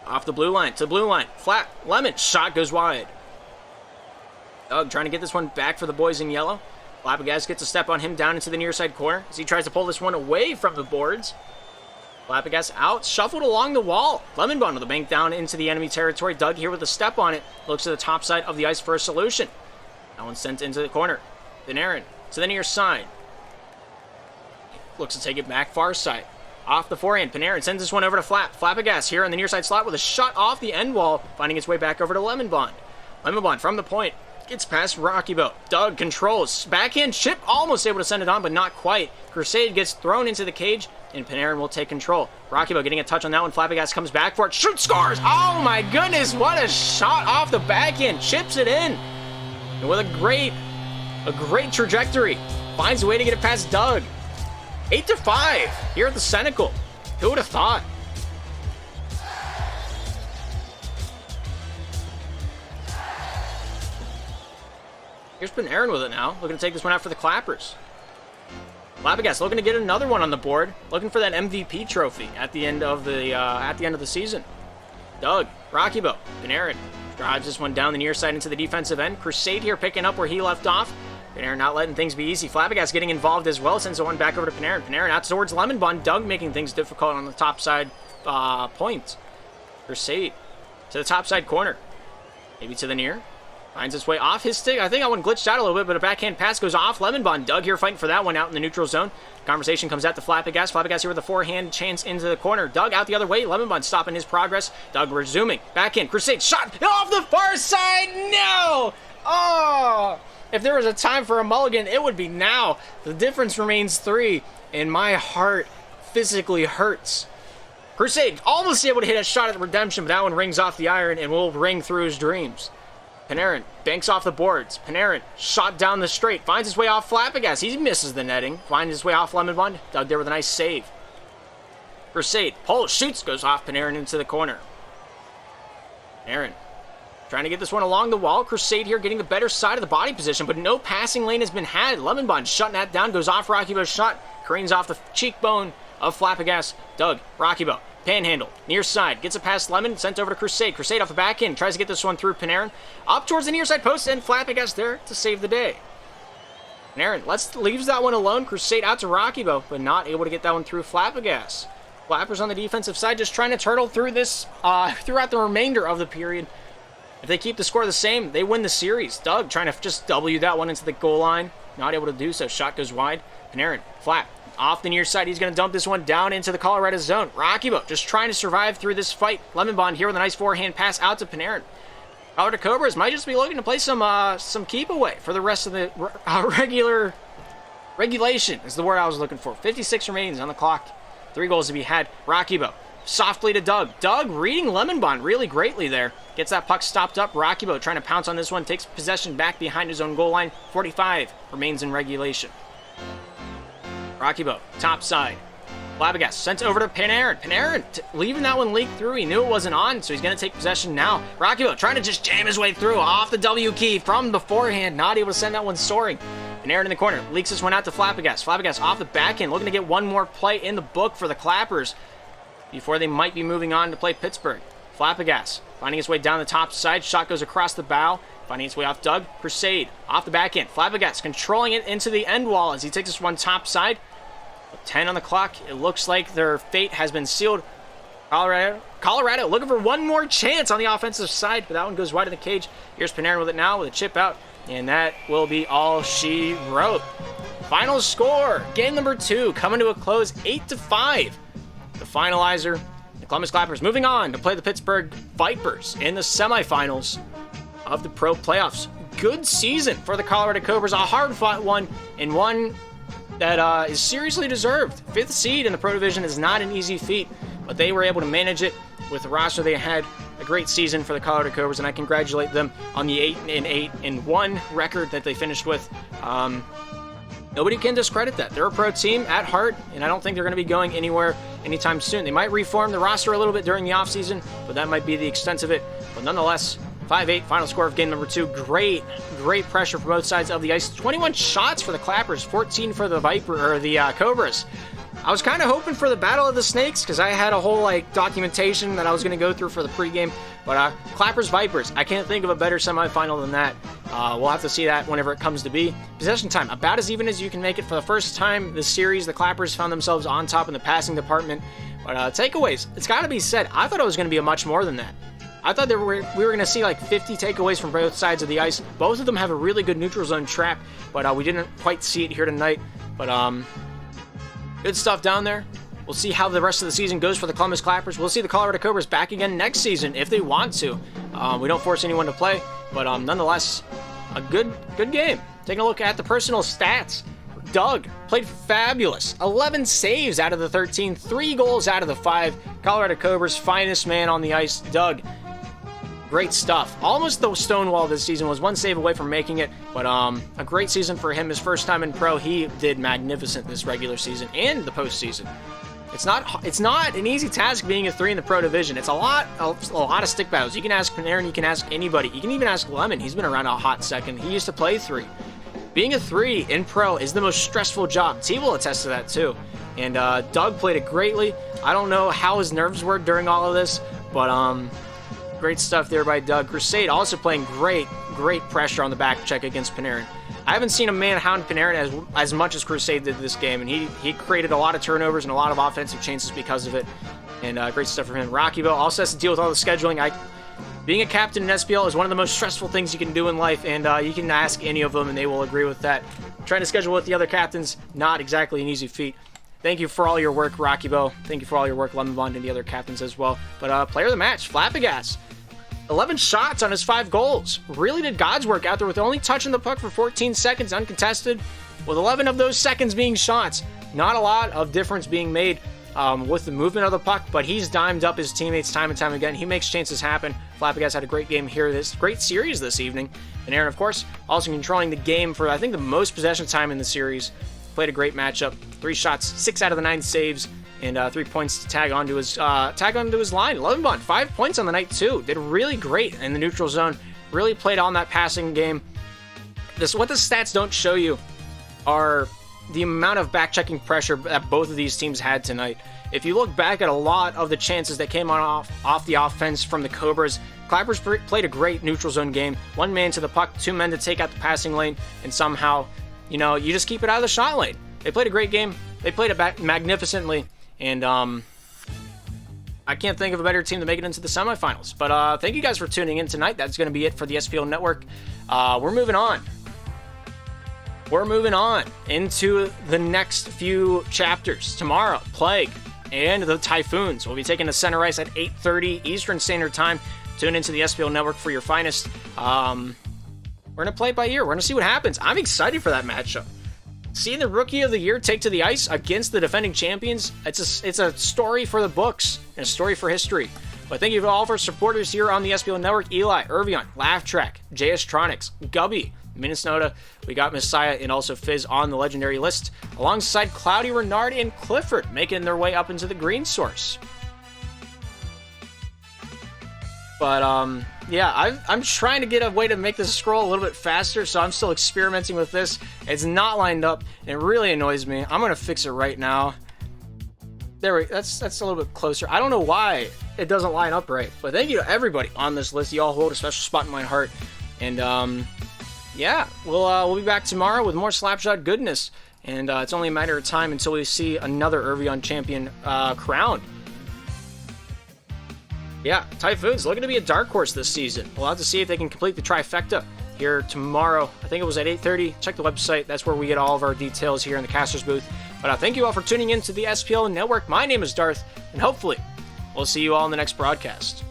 off the blue line to the blue line. Flat. Lemon. Shot goes wide. Doug trying to get this one back for the boys in yellow. Flabbergas gets a step on him down into the near side corner as he tries to pull this one away from the boards. Flabbergas out, shuffled along the wall. Lemonbond with a bank down into the enemy territory. Doug here with a step on it. Looks to the top side of the ice for a solution. That one sent into the corner. Panarin to the near side. Looks to take it back far side. Off the forehand, Panarin sends this one over to Flappagas here on the near side slot with a shot off the end wall, finding its way back over to Lemon Bond. Lemon Bond from the point, gets past Rocky Boat. Doug controls, backhand chip, almost able to send it on, but not quite. Crusade gets thrown into the cage, and Panarin will take control. Rocky Boat getting a touch on that one, Flappagas comes back for it, shoot, scores! Oh my goodness, what a shot off the backhand, chips it in. And with a great trajectory, finds a way to get it past Doug. 8-5 here at the Senecal. Who would have thought? Here's Panarin with it now, looking to take this one out for the Clappers. Flappagas looking to get another one on the board, looking for that MVP trophy at the end of the season. Doug, Rocky Boat, Panarin drives this one down the near side into the defensive end. Crusade here picking up where he left off. Panarin not letting things be easy. Flappagas getting involved as well, sends the one back over to Panarin. Panarin out towards Lemon Bond. Doug making things difficult on the top side point. Crusade to the top side corner. Maybe to the near. Finds its way off his stick. I think that one glitched out a little bit, but a backhand pass goes off Lemon Bond. Doug here fighting for that one out in the neutral zone. Conversation comes out to Flappagas. Flappagas here with a forehand chance into the corner. Doug out the other way. Lemon Bond stopping his progress. Doug resuming. Backhand. Crusade shot off the far side. No! Oh! If there was a time for a mulligan, it would be now. The difference remains 3, and my heart physically hurts. Crusade almost able to hit a shot at the redemption, but that one rings off the iron and will ring through his dreams. Panarin banks off the boards. Panarin shot down the straight, finds his way off Flappagas. He misses the netting, finds his way off Lemon Bond. Doug there with a nice save. Crusade pulls, shoots, goes off Panarin into the corner. Panarin trying to get this one along the wall. Crusade here getting the better side of the body position, but no passing lane has been had. Lemon Bond shutting that down, goes off Rocky Boat's shot, cranes off the cheekbone of Flappagas. Doug, Rocky Boat, panhandle, near side, gets it past Lemon, sent over to Crusade. Crusade off the back end, tries to get this one through Panarin. Up towards the near side post, and Flappagas there to save the day. Panarin leaves that one alone. Crusade out to Rocky Boat, but not able to get that one through Flappagas. Flappers on the defensive side just trying to turtle through this throughout the remainder of the period. If they keep the score the same, they win the series. Doug trying to just W that one into the goal line. Not able to do so. Shot goes wide. Panarin, Flap, off the near side. He's going to dump this one down into the Colorado zone. Rocky Boat just trying to survive through this fight. Lemon Bond here with a nice forehand pass out to Panarin. Colorado Cobras might just be looking to play some keep away for the rest of the regulation is the word I was looking for. 56 remains on the clock. 3 goals to be had. Rocky Boat softly to Doug. Doug reading Lemon Bond really greatly there. Gets that puck stopped up. Rocky Boat trying to pounce on this one. Takes possession back behind his own goal line. 45 remains in regulation. Rocky Boat, top side. Flappagas sent over to Panarin. Panarin leaving that one leak through. He knew it wasn't on, so he's going to take possession now. Rocky Boat trying to just jam his way through. Off the W key from the forehand. Not able to send that one soaring. Panarin in the corner. Leaks this one out to Flappagas. Flappagas off the backhand. Looking to get one more play in the book for the Clappers before they might be moving on to play Pittsburgh. Flappagas finding his way down the top side. Shot goes across the bow. Finding its way off Doug. Crusade off the backhand. Flappagas controlling it into the end wall as he takes this one top side. 10 on the clock. It looks like their fate has been sealed. Colorado looking for one more chance on the offensive side, but that one goes wide in the cage. Here's Panarin with it now with a chip out, and that will be all she wrote. Final score, game number 2 coming to a close, 8-5. The finalizer, the Columbus Clappers, moving on to play the Pittsburgh Vipers in the semifinals of the Pro Playoffs. Good season for the Colorado Cobras, a hard-fought one, and one that is seriously deserved. 5th seed in the Pro Division is not an easy feat, but they were able to manage it with the roster they had. A great season for the Colorado Cobras, and I congratulate them on the 8-8-1 record that they finished with. Nobody can discredit that. They're a pro team at heart, and I don't think they're going to be going anywhere anytime soon. They might reform the roster a little bit during the offseason, but that might be the extent of it. But nonetheless, 5-8, final score of game number 2. Great pressure for both sides of the ice. 21 shots for the Clappers, 14 for the Cobras. I was kind of hoping for the Battle of the Snakes because I had a whole documentation that I was going to go through for the pregame. But Clappers Vipers, I can't think of a better semifinal than that. We'll have to see that whenever it comes to be. Possession time, about as even as you can make it. For the first time this series, the Clappers found themselves on top in the passing department. But takeaways, it's got to be said, I thought it was going to be a much more than that. I thought we were going to see like 50 takeaways from both sides of the ice. Both of them have a really good neutral zone trap, but we didn't quite see it here tonight. But good stuff down there. We'll see how the rest of the season goes for the Columbus Clappers. We'll see the Colorado Cobras back again next season if they want to. We don't force anyone to play, but nonetheless, a good game. Taking a look at the personal stats. Doug played fabulous. 11 saves out of the 13, 3 goals out of the 5. Colorado Cobras' finest man on the ice, Doug. Great stuff. Almost the Stonewall this season, was 1 save away from making it, but a great season for him. His first time in pro, he did magnificent this regular season and the postseason. It's not an easy task being a 3 in the pro division. It's a lot of stick battles. You can ask Panarin, you can ask anybody. You can even ask Lemon. He's been around a hot second. He used to play 3. Being a 3 in pro is the most stressful job. T will attest to that too. And Doug played it greatly. I don't know how his nerves were during all of this, but great stuff there by Doug. Crusade also playing great pressure on the back check against Panarin. I haven't seen a man hound Panarin as much as Crusade did this game, and he created a lot of turnovers and a lot of offensive chances because of it. And great stuff from him. Rocky Bell also has to deal with all the scheduling. Being a captain in SPL is one of the most stressful things you can do in life, and you can ask any of them, and they will agree with that. Trying to schedule with the other captains, not exactly an easy feat. Thank you for all your work, Rocky Bell. Thank you for all your work, Lemon Bond, and the other captains as well. But player of the match, Flappagas. 11 shots on his 5 goals. Really did God's work out there with only touching the puck for 14 seconds uncontested, with 11 of those seconds being shots. Not a lot of difference being made with the movement of the puck, but he's dimed up his teammates time and time again. He makes chances happen. Flappagas had a great game here, this great series this evening. And Aaron, of course, also controlling the game for, I think, the most possession time in the series. Played a great matchup. 3 shots, 6 out of the 9 saves, and 3 points to tag onto his line. 11 Bond, 5 points on the night too. Did really great in the neutral zone. Really played on that passing game. What the stats don't show you are the amount of back-checking pressure that both of these teams had tonight. If you look back at a lot of the chances that came off the offense from the Cobras, Clappers played a great neutral zone game. 1 man to the puck, 2 men to take out the passing lane, and somehow, you just keep it out of the shot lane. They played a great game. They played it back magnificently. And I can't think of a better team to make it into the semifinals. But thank you guys for tuning in tonight. That's going to be it for the SPL Network. We're moving on. We're moving on into the next few chapters. Tomorrow, Plague and the Typhoons will be taking the center ice at 8:30 Eastern Standard Time. Tune into the SPL Network for your finest. We're going to play it by ear. We're going to see what happens. I'm excited for that matchup. Seeing the Rookie of the Year take to the ice against the defending champions, it's a story for the books and a story for history. But thank you to all of our supporters here on the SPL Network: Eli, Irvion, Laugh Track, JS Tronics, Gubby, Minnesota. We got Messiah and also Fizz on the legendary list, alongside Cloudy, Renard, and Clifford making their way up into the green source. But yeah, I'm trying to get a way to make this scroll a little bit faster, so I'm still experimenting with this. It's not lined up, and it really annoys me. I'm gonna fix it right now. That's a little bit closer. I don't know why it doesn't line up right, but thank you to everybody on this list. You all hold a special spot in my heart. And yeah, we'll be back tomorrow with more Slapshot goodness. And it's only a matter of time until we see another Irvion champion crowned. Yeah, Typhoons looking to be a dark horse this season. We'll have to see if they can complete the trifecta here tomorrow. I think it was at 8:30. Check the website. That's where we get all of our details here in the caster's booth. But thank you all for tuning in to the SPL Network. My name is Darth, and hopefully we'll see you all in the next broadcast.